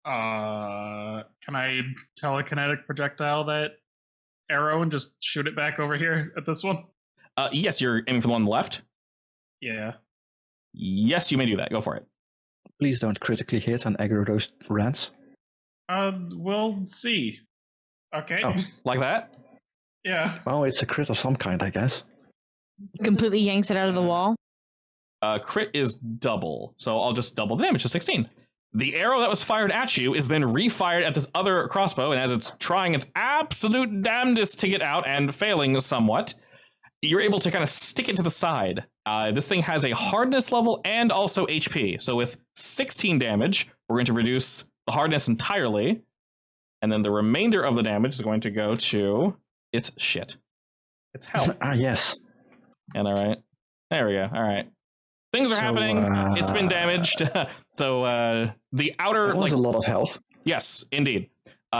Can I telekinetic projectile that arrow and just shoot it back over here at this one? Yes, you're aiming for the one on the left? Yeah. Yes, you may do that. Go for it. Please don't critically hit and aggro those rats. We'll see. Okay. Oh. Like that? Yeah. Well, it's a crit of some kind, I guess. Completely yanks it out of the wall. Crit is double, so I'll just double the damage to 16. The arrow that was fired at you is then refired at this other crossbow, and as it's trying its absolute damnedest to get out and failing somewhat, you're able to kind of stick it to the side. This thing has a hardness level and also HP, so with 16 damage, we're going to reduce the hardness entirely. And then the remainder of the damage is going to go to its shit. Its health. Yes. And all right. There we go. All right. Things are happening. It's been damaged. So the outer... That was a lot of health. Yes, indeed.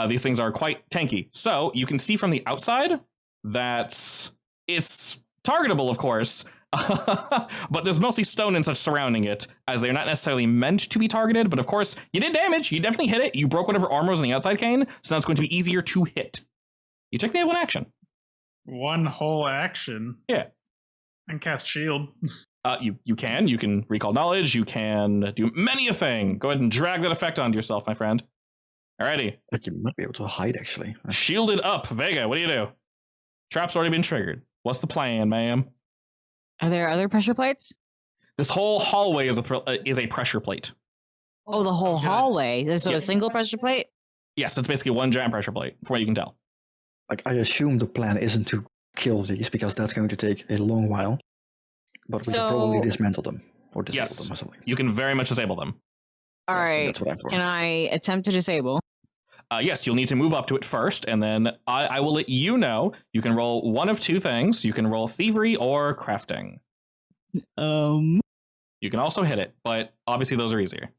These things are quite tanky. So you can see from the outside that it's targetable, of course, but there's mostly stone and such surrounding it, as they're not necessarily meant to be targeted. But of course, you did damage. You definitely hit it. You broke whatever armor was on the outside, Kane, so now it's going to be easier to hit. You technically have one action. One whole action? Yeah. And cast shield. You can recall knowledge. You can do many a thing. Go ahead and drag that effect onto yourself, my friend. Alrighty. Like you might be able to hide, actually. Shielded up. Vega, what do? Trap's already been triggered. What's the plan, ma'am? Are there other pressure plates? This whole hallway is a pressure plate. Oh, the whole hallway. So Yeah. a single pressure plate? Yes, it's basically one giant pressure plate, from what you can tell. Like, I assume the plan isn't to kill these, because that's going to take a long while. But we could probably dismantle them. Or disable them or something. You can very much disable them. All Yes, right. that's what I'm for. Can I attempt to disable? Yes, you'll need to move up to it first, and then I will let you know. You can roll one of two things. You can roll thievery or crafting. You can also hit it, but obviously those are easier.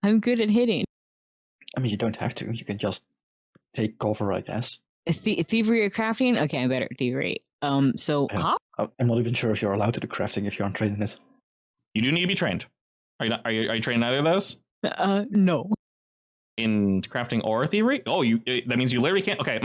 I'm good at hitting. I mean, you don't have to. You can just take cover, I guess. Thievery or crafting? Okay, I'm better at thievery. So Yeah. hop? I'm not even sure if you're allowed to do crafting if you aren't trained in it. You do need to be trained. Are you trained in either of those? No. In crafting or thievery? Oh, that means you literally can't. Okay.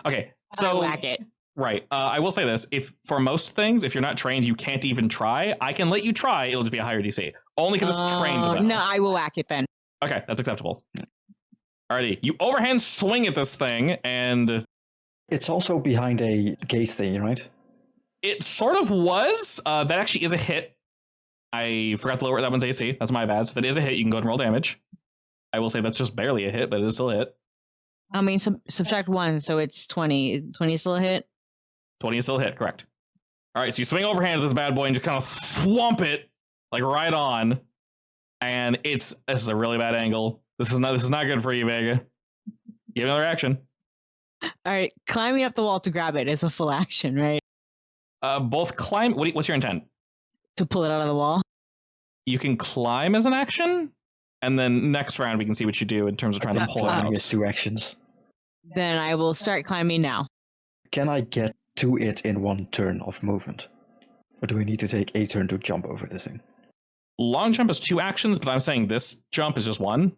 Okay. So whack it. Right. I will say this: if for most things, if you're not trained, you can't even try. I can let you try. It'll just be a higher DC, only because it's trained. Though. No, I will whack it then. Okay, that's acceptable. Alrighty, you overhand swing at this thing, and It's also behind a gate thing, right? it sort of was. That actually is a hit. I forgot to lower that one's AC. That's my bad. So that is a hit. You can go ahead and roll damage. I will say that's just barely a hit, but it is still a hit. I mean, subtract 1, so it's 20. 20 is still a hit? 20 is still a hit, correct. All right, so you swing overhand at this bad boy and just kind of thwomp it, like right on. And this is a really bad angle. This is not good for you, Vega. You have another action. All right, climbing up the wall to grab it is a full action, right? Both climb. What's your intent? To pull it out of the wall? You can climb as an action, and then next round we can see what you do in terms of trying to pull it Climbing out. is 2 actions. Then I will start climbing now. Can I get to it in 1 turn of movement? Or do we need to take a turn to jump over this thing? Long jump is 2 actions, but I'm saying this jump is just 1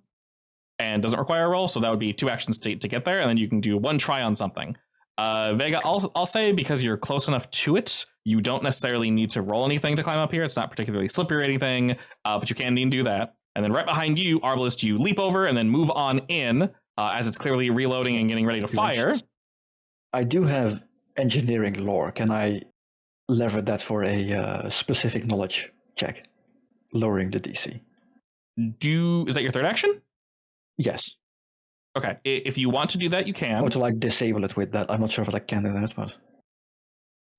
and doesn't require a roll, so that would be 2 actions to get there, and then you can do 1 try on something. Vega, I'll say because you're close enough to it, you don't necessarily need to roll anything to climb up here. It's not particularly slippery or anything, but you can need to do that. And then right behind you, Arbalist, you leap over and then move on in as it's clearly reloading and getting ready to fire. I do have engineering lore. Can I lever that for a specific knowledge check? Lowering the DC. Is that your third action? Yes. Okay, if you want to do that, you can. Or to like disable it with that. I'm not sure if I can do that, but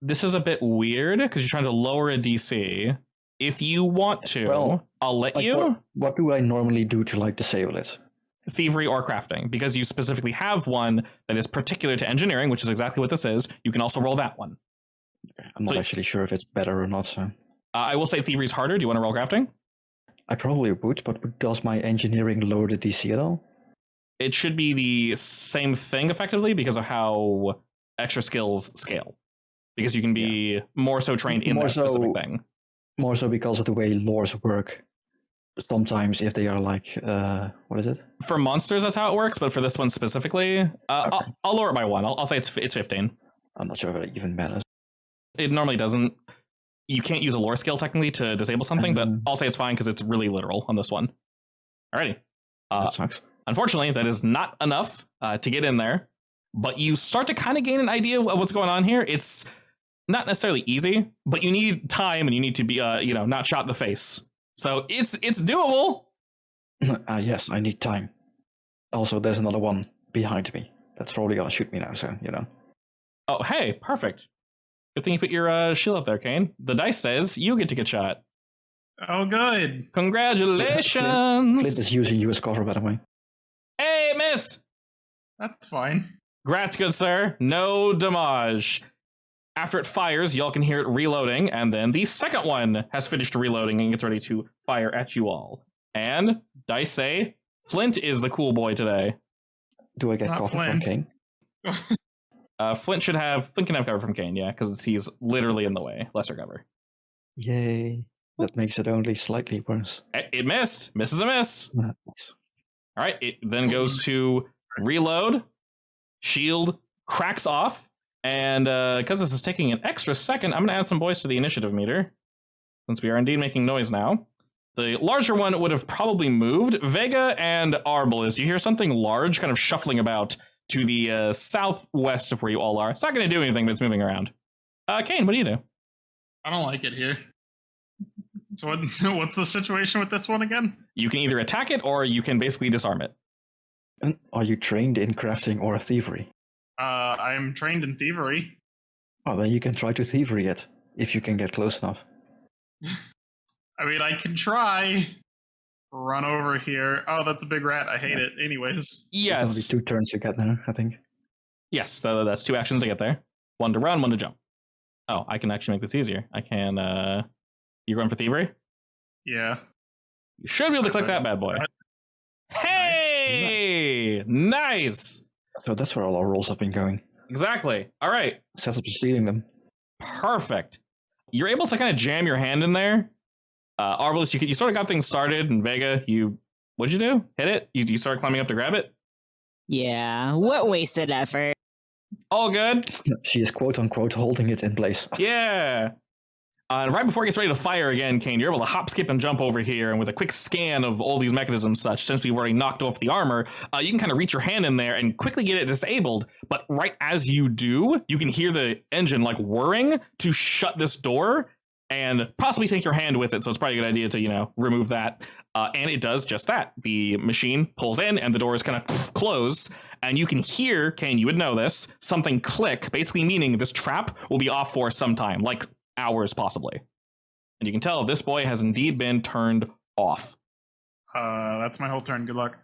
This is a bit weird because you're trying to lower a DC. If you want to, Well, I'll let like, you. what do I normally do to like disable it? Thievery or crafting, because you specifically have one that is particular to engineering, which is exactly what this is. You can also roll that one. I'm not So- actually sure if it's better or not. So I will say thievery is harder. Do you want to roll crafting? I probably would, but does my engineering lower the DC at all? It should be the same thing effectively because of how extra skills scale. Because you can be more so trained in More that specific so- thing. More so because of the way lores work. Sometimes if they are like, what is it? For monsters, that's how it works, but for this one specifically, I'll lower it by 1. I'll say it's 15. I'm not sure if it even matters. It normally doesn't. You can't use a lore skill technically to disable something, but I'll say it's fine because it's really literal on this one. Alrighty. That sucks. Unfortunately, that is not enough to get in there, but you start to kind of gain an idea of what's going on here. It's not necessarily easy, but you need time and you need to be, not shot in the face. So it's doable. Yes, I need time. Also, there's another one behind me. That's probably gonna shoot me now, so, Oh, hey, perfect. Good thing you put your shield up there, Kane. The dice says you get to get shot. Oh, good. Congratulations. Flint is using you as cover, by the way. Hey, missed. That's fine. Grats, good sir. No damage. After it fires, y'all can hear it reloading, and then the second one has finished reloading and gets ready to fire at you all. And dice say Flint is the cool boy today. Do I get Not cover from Flint. Kane? Flint can have cover from Kane, yeah, because he's literally in the way. Lesser cover. Yay. That makes it only slightly worse. It missed. Misses a miss. Nice. All right, it then goes to reload. Shield cracks off. And because this is taking an extra second, I'm going to add some boys to the initiative meter, since we are indeed making noise now. The larger one would have probably moved. Vega and Arbalist, you hear something large kind of shuffling about to the southwest of where you all are. It's not going to do anything, but it's moving around. Kane, what do you do? I don't like it here. So what's the situation with this one again? You can either attack it, or you can basically disarm it. And are you trained in crafting or thievery? I'm trained in thievery. Oh, then you can try to thievery it, if you can get close enough. I mean, I can try. Run over here. Oh, that's a big rat. I hate it. Anyways. Yes. Only 2 turns to get there, I think. Yes, that's 2 actions to get there. 1 to run, 1 to jump. Oh, I can actually make this easier. I can, you going for thievery? Yeah. You should be able to click that bad boy. Hey! Nice! So that's where all our rolls have been going. Exactly. All right. Set up to stealing them. Perfect. You're able to kind of jam your hand in there. Arbalist, you sort of got things started, and Vega, what'd you do? Hit it? You started climbing up to grab it? Yeah, what wasted effort. All good. She is quote-unquote holding it in place. Yeah. And right before it gets ready to fire again, Kane, you're able to hop, skip, and jump over here, and with a quick scan of all these mechanisms such, since we've already knocked off the armor, you can kind of reach your hand in there and quickly get it disabled. But right as you do, you can hear the engine like whirring to shut this door and possibly take your hand with it. So it's probably a good idea to, remove that. And it does just that. The machine pulls in and the doors kind of close. And you can hear, Kane, you would know this, something click, basically meaning this trap will be off for some time, like hours possibly. And you can tell this boy has indeed been turned off. That's my whole turn. Good luck.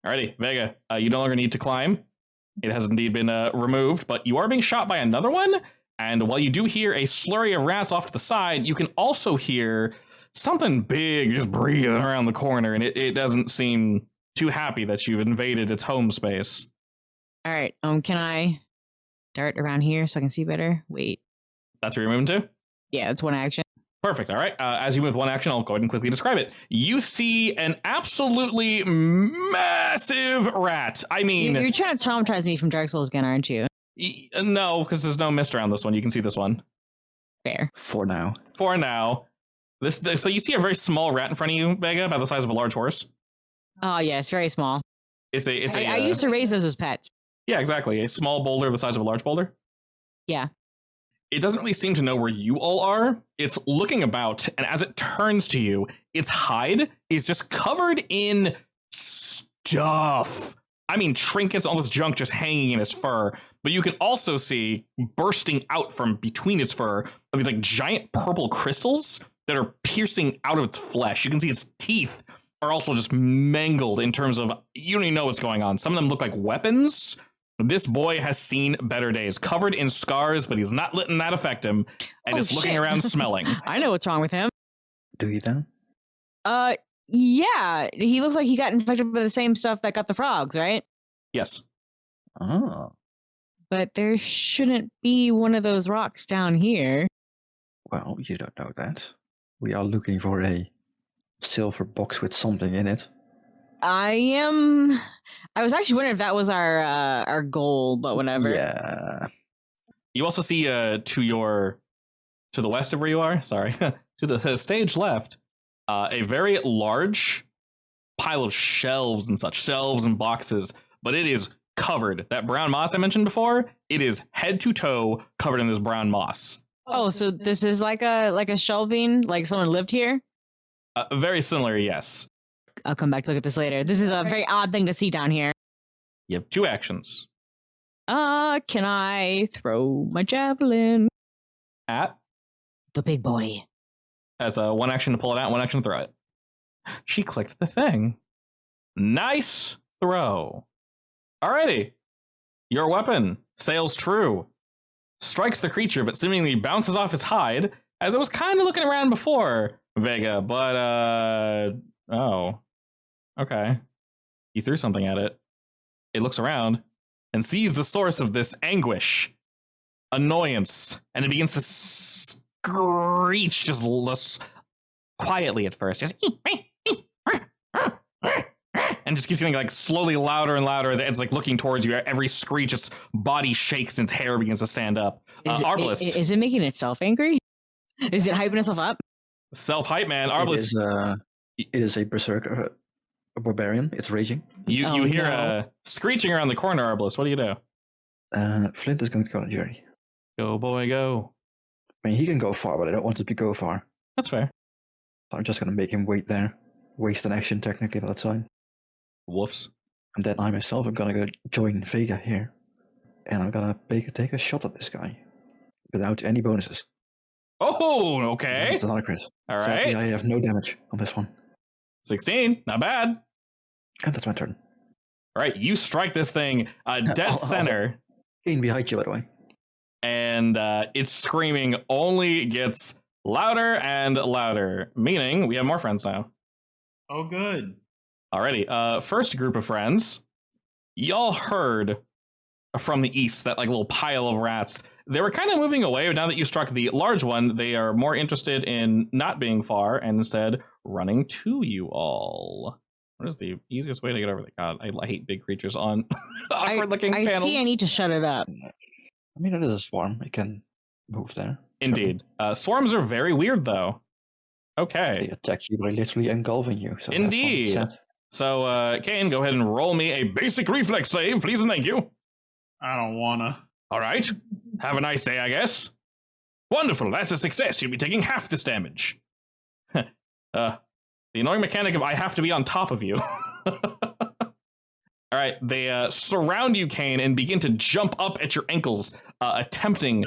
Alrighty, Vega, you no longer need to climb. It has indeed been removed, but you are being shot by another one. And while you do hear a slurry of rats off to the side, you can also hear something big just breathing around the corner, and it doesn't seem too happy that you've invaded its home space. All right, can I dart around here so I can see better? Wait. That's where you're moving to? Yeah, that's one action. Perfect. All right. As you move one action, I'll go ahead and quickly describe it. You see an absolutely massive rat. I mean, You're trying to traumatize me from Dark Souls again, aren't you? No, because there's no mist around this one. You can see this one. Fair. For now. For now. So you see a very small rat in front of you, Vega, about the size of a large horse. Oh, yeah, it's very small. I used to raise those as pets. Yeah, exactly. A small boulder the size of a large boulder. Yeah. It doesn't really seem to know where you all are. It's looking about, and as it turns to you, its hide is just covered in stuff. I mean, trinkets, all this junk just hanging in its fur. But you can also see bursting out from between its fur of these like giant purple crystals that are piercing out of its flesh. You can see its teeth are also just mangled in terms of, you don't even know what's going on. Some of them look like weapons. This boy has seen better days, covered in scars, but he's not letting that affect him, and is looking around smelling. I know what's wrong with him. Do you then? Yeah, he looks like he got infected by the same stuff that got the frogs, right? Yes. Oh. But there shouldn't be one of those rocks down here. Well, you don't know that. We are looking for a silver box with something in it. I was actually wondering if that was our goal, but whatever. Yeah. You also see to the west of where you are, sorry, to the stage left, a very large pile of shelves and boxes, but it is covered. That brown moss I mentioned before, it is head to toe covered in this brown moss. Oh, so this is like a shelving, like someone lived here? Very similar, yes. I'll come back to look at this later. This is a very odd thing to see down here. You have 2 actions. Can I throw my javelin? At? The big boy. That's 1 action to pull it out, 1 action to throw it. She clicked the thing. Nice throw. Alrighty. Your weapon sails true, strikes the creature, but seemingly bounces off its hide, as it was kind of looking around before, Vega, but, oh. Okay. You threw something at it. It looks around and sees the source of this anguish, annoyance, and it begins to screech just quietly at first, just and just keeps getting like slowly louder and louder as it's like looking towards you. Every screech, its body shakes and its hair begins to stand up. Arbalest. Is it making itself angry? Is it hyping itself up? Self-hype, man. Arbalest. It is a berserker, a barbarian. It's raging. You hear a screeching around the corner, Arbalest. What do you do? Flint is going to go on a journey. Go, boy, go. I mean, he can go far, but I don't want him to go far. That's fair. So I'm just going to make him wait there. Waste an action, technically, by the time. Woofs. And then I myself am going to go join Vega here. And I'm going to take a shot at this guy. Without any bonuses. Oh, okay. It's another crit. All Sadly, right. I have no damage on this one. 16. Not bad. And that's my turn. All right. You strike this thing dead center. In behind you, by the way. And its screaming only gets louder and louder, meaning we have more friends now. Oh, good. Alrighty, first group of friends, y'all heard from the east that like little pile of rats. They were kind of moving away, but now that you struck the large one, they are more interested in not being far and instead running to you all. What is the easiest way to get over there? God, I hate big creatures on awkward-looking panels. I see I need to shut it up. I mean, it is a swarm. It can move there. Indeed. Swarms are very weird, though. Okay. They attack you by literally engulfing you. So indeed. So, Kane, go ahead and roll me a basic reflex save, please and thank you. I don't wanna. All right. Have a nice day, I guess. Wonderful. That's a success. You'll be taking half this damage. The annoying mechanic of I have to be on top of you. All right. They surround you, Kane, and begin to jump up at your ankles, attempting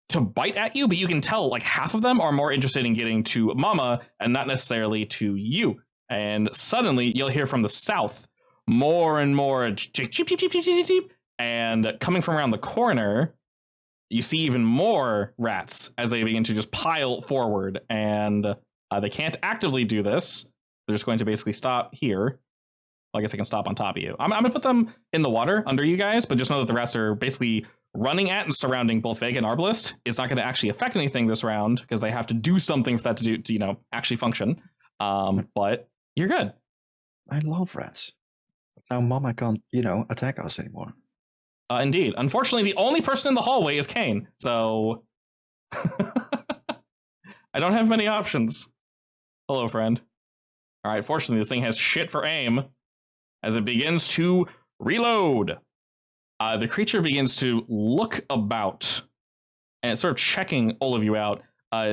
to bite at you, but you can tell like half of them are more interested in getting to Mama and not necessarily to you. And suddenly you'll hear from the south more and more cheep, cheep, cheep, cheep, cheep, cheep. And coming from around the corner, you see even more rats as they begin to just pile forward. And they can't actively do this. They're just going to basically stop here. Well, I guess I can stop on top of you. I'm going to put them in the water under you guys, but just know that the rats are basically running at and surrounding both Vega and Arbalest. It's not going to actually affect anything this round because they have to do something for that to actually function. But you're good. I love rats. Now Mama can't, attack us anymore. Indeed. Unfortunately, the only person in the hallway is Kane, so I don't have many options. Hello, friend. All right, fortunately, the thing has shit for aim as it begins to reload. The creature begins to look about and it's sort of checking all of you out.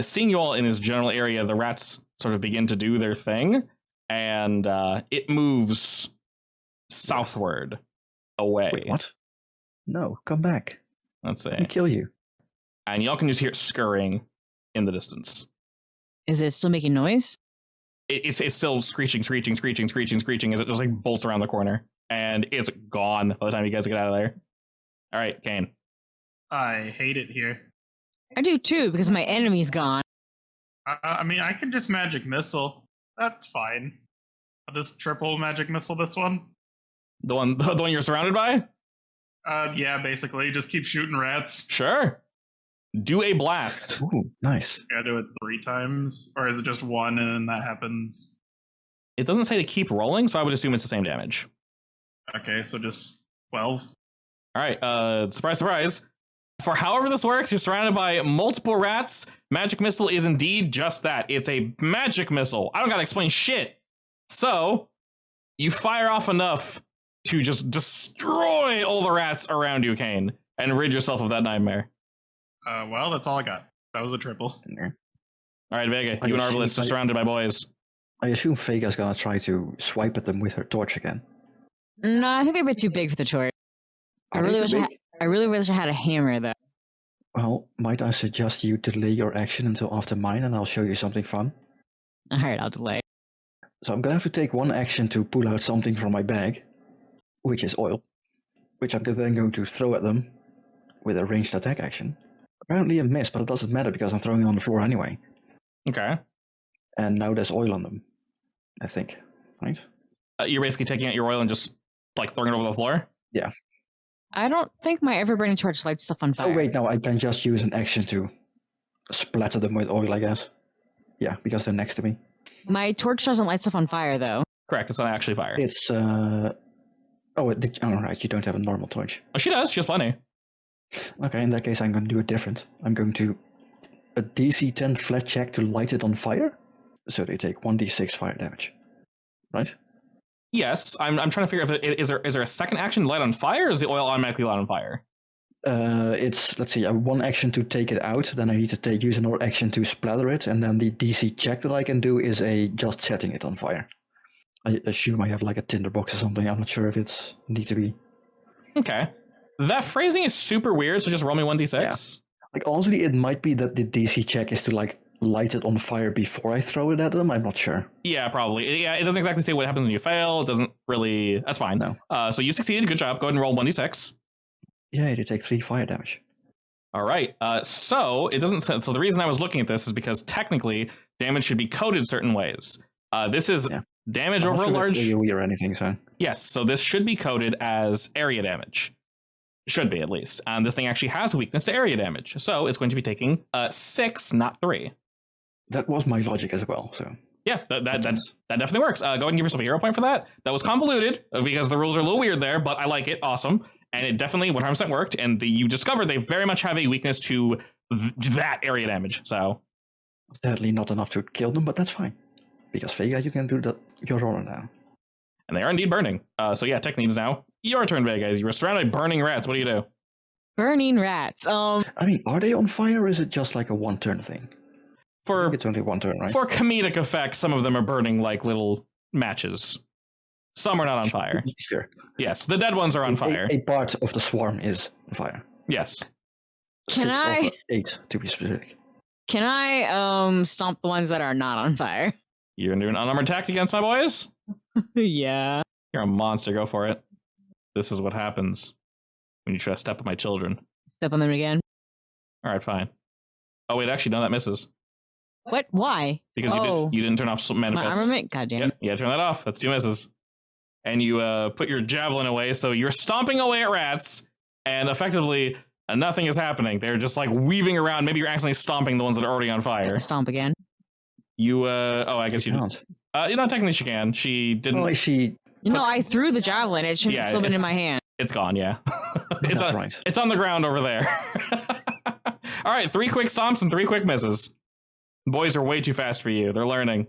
Seeing you all in this general area, the rats sort of begin to do their thing, and it moves southward away. Wait, what? No, come back. Let's see. Let me kill you. And y'all can just hear it scurrying in the distance. Is it still making noise? It's still screeching as it just like bolts around the corner. And it's gone by the time you guys get out of there. All right, Kane. I hate it here. I do too, because my enemy's gone. I mean, I can just magic missile. That's fine. I'll just triple magic missile this one. The one you're surrounded by? Yeah, basically. Just keep shooting rats. Sure. Do a blast. Ooh, nice. Gotta do it 3 times? Or is it just 1 and then that happens? It doesn't say to keep rolling, so I would assume it's the same damage. Okay, so just 12. All right, surprise, surprise. For however this works, you're surrounded by multiple rats. Magic missile is indeed just that. It's a magic missile. I don't gotta explain shit. So, you fire off enough to just destroy all the rats around you, Kane, and rid yourself of that nightmare. Well, that's all I got. That was a triple. All right, Vega, you and Arbalest are surrounded by boys. I assume Vega's gonna try to swipe at them with her torch again. No, I think they're a bit too big for the torch. I really wish I had a hammer, though. Well, might I suggest you delay your action until after mine, and I'll show you something fun? All right, I'll delay. So I'm gonna have to take one action to pull out something from my bag, which is oil. which I'm then going to throw at them with a ranged attack action. Apparently a miss, but it doesn't matter because I'm throwing it on the floor anyway. Okay. And now there's oil on them, I think. Right? You're basically taking out your oil and just like throwing it over the floor? Yeah. I don't think my ever-burning torch lights stuff on fire. Oh, wait, no, I can just use an action to splatter them with oil, I guess. Yeah, because they're next to me. My torch doesn't light stuff on fire, though. Correct, it's not actually fire. It's, oh, right, you don't have a normal torch. Oh, she does, she has plenty. Okay, in that case, I'm going to do it different. I'm going to a DC 10 flat check to light it on fire. So they take 1d6 fire damage. Right? Yes, I'm trying to figure out if is there a second action to light on fire, or is the oil automatically light on fire? It's, let's see, one action to take it out, then I need to use another action to splatter it, and then the DC check that I can do is just setting it on fire. I assume I have like a tinderbox or something. I'm not sure if it's need to be. Okay. That phrasing is super weird, so just roll me 1d6. Yeah. Like, honestly, it might be that the DC check is to like light it on fire before I throw it at them. I'm not sure. Yeah, probably. Yeah, it doesn't exactly say what happens when you fail. It doesn't really. That's fine. No. So you succeeded. Good job. Go ahead and roll 1d6. Yeah, they take 3 fire damage. All right. So it doesn't. So the reason I was looking at this is because technically damage should be coded certain ways. This is damage over a large AoE or anything. So yes. So this should be coded as area damage. Should be, at least. This thing actually has a weakness to area damage, so it's going to be taking 6, not 3. That was my logic as well. So yeah, that definitely works. Go ahead and give yourself a hero point for that. That was convoluted because the rules are a little weird there, but I like it. Awesome. And it definitely 100% worked. And you discovered they very much have a weakness to that area damage. So sadly, not enough to kill them, but that's fine because Vega, you can do that. Your roller now. And they are indeed burning. So yeah, technically it's now your turn, Vega. You were surrounded by burning rats. What do you do? Burning rats. I mean, are they on fire or is it just like a one-turn thing? I think it's only one turn, right? For comedic effect, some of them are burning like little matches. Some are not on fire. Sure. Yes, the dead ones are on fire. A part of the swarm is on fire. Yes. Can 6 I? of 8 to be specific. Can I stomp the ones that are not on fire? You're gonna do an unarmored attack against my boys? Yeah. You're a monster. Go for it. This is what happens when you try to step on my children. Step on them again. All right, fine. Oh wait, actually, no, that misses. What? Why? Because you didn't turn off My manifest. armament? Goddamn. Yeah, turn that off. That's 2 misses. And you put your javelin away, so you're stomping away at rats, and effectively nothing is happening. They're just like weaving around. Maybe you're accidentally stomping the ones that are already on fire. Stomp again. You I guess you can't. Technically she can. She didn't. Oh, she. No, I threw the javelin. It should have still been in my hand. It's gone. Yeah. That's right. It's on the ground over there. All right, 3 quick stomps and 3 quick misses. Boys are way too fast for you. They're learning.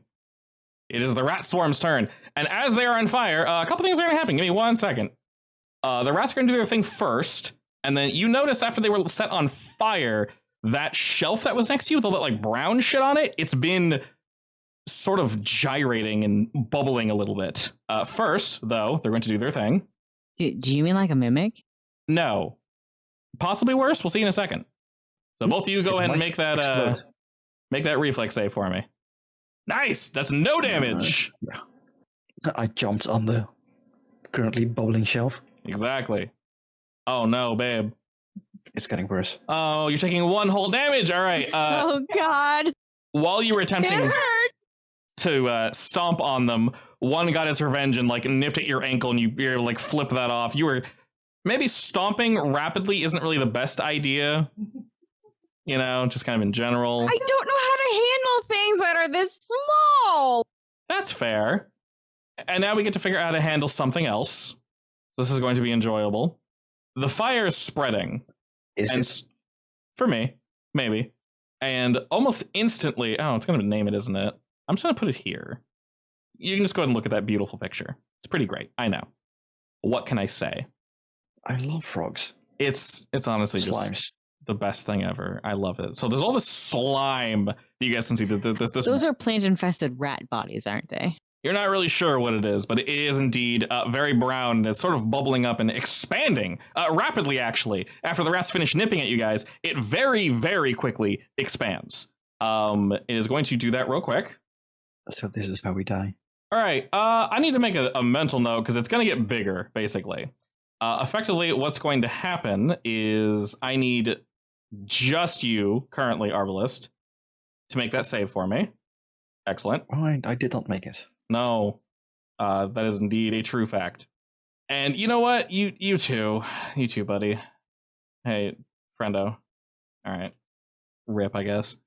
It is the rat swarm's turn. And as they are on fire, a couple things are going to happen. Give me 1 second. The rats are going to do their thing first. And then you notice after they were set on fire, that shelf that was next to you with all that like brown shit on it, it's been sort of gyrating and bubbling a little bit. First, though, they're going to do their thing. Do you mean like a mimic? No. Possibly worse. We'll see in a second. So both of you go ahead and make that reflex save for me. Nice. That's no damage. Yeah. I jumped on the currently bubbling shelf. Exactly. Oh no, babe. It's getting worse. Oh, you're taking 1 whole damage. All right. Oh God. While you were attempting It hurt. to stomp on them, one got its revenge and like nipped at your ankle, and you're able to like flip that off. You were maybe stomping rapidly isn't really the best idea. You know, just kind of in general. I don't know how to handle things that are this small. That's fair. And now we get to figure out how to handle something else. This is going to be enjoyable. The fire is spreading. For me, maybe. And almost instantly, it's going to name it, isn't it? I'm just going to put it here. You can just go ahead and look at that beautiful picture. It's pretty great. I know. What can I say? I love frogs. It's honestly Slimes. Just the best thing ever. I love it. So there's all this slime that you guys can see. Those are plant-infested rat bodies, aren't they? You're not really sure what it is, but it is indeed very brown. It's sort of bubbling up and expanding rapidly, actually. After the rats finish nipping at you guys, it very, very quickly expands. It is going to do that real quick. So this is how we die. All right. I need to make a mental note because it's going to get bigger, basically. Effectively, what's going to happen is I need just you, currently, Arbalist, to make that save for me. Excellent. Oh, I did not make it. No, that is indeed a true fact. And you know what? You too, buddy. Hey, friendo. All right, rip, I guess.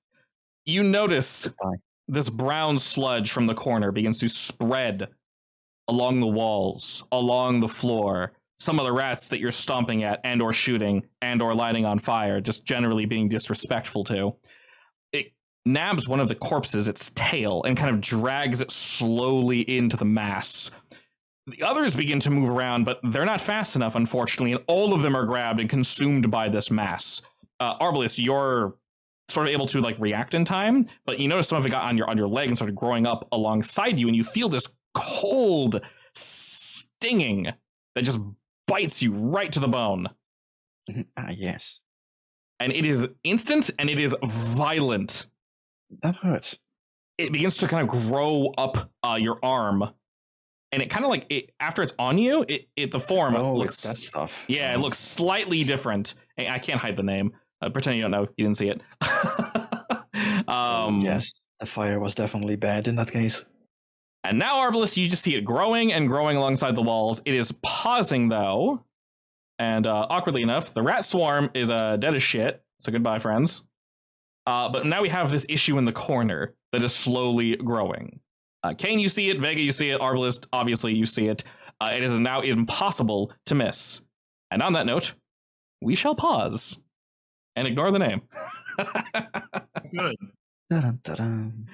You notice Goodbye. this brown sludge from the corner begins to spread along the walls, along the floor. Some of the rats that you're stomping at and or shooting and or lighting on fire, just generally being disrespectful to. It nabs one of the corpses, its tail, and kind of drags it slowly into the mass. The others begin to move around, but they're not fast enough, unfortunately, and all of them are grabbed and consumed by this mass. Arbalist, you're sort of able to like react in time, but you notice some of it got on your leg and started growing up alongside you, and you feel this cold stinging that just bites you right to the bone. Yes. And it is instant and it is violent. That hurts. It begins to kind of grow up your arm, and it kind of like after it's on you, the form looks that stuff. Yeah, it looks slightly different. I can't hide the name. Pretend you don't know. You didn't see it. Yes, the fire was definitely bad in that case. And now, Arbalist, you just see it growing and growing alongside the walls. It is pausing, though. And awkwardly enough, the rat swarm is dead as shit. So goodbye, friends. But now we have this issue in the corner that is slowly growing. Kane, you see it. Vega, you see it. Arbalist, obviously, you see it. It is now impossible to miss. And on that note, we shall pause and ignore the name. Good. Dun-dun-dun-dun.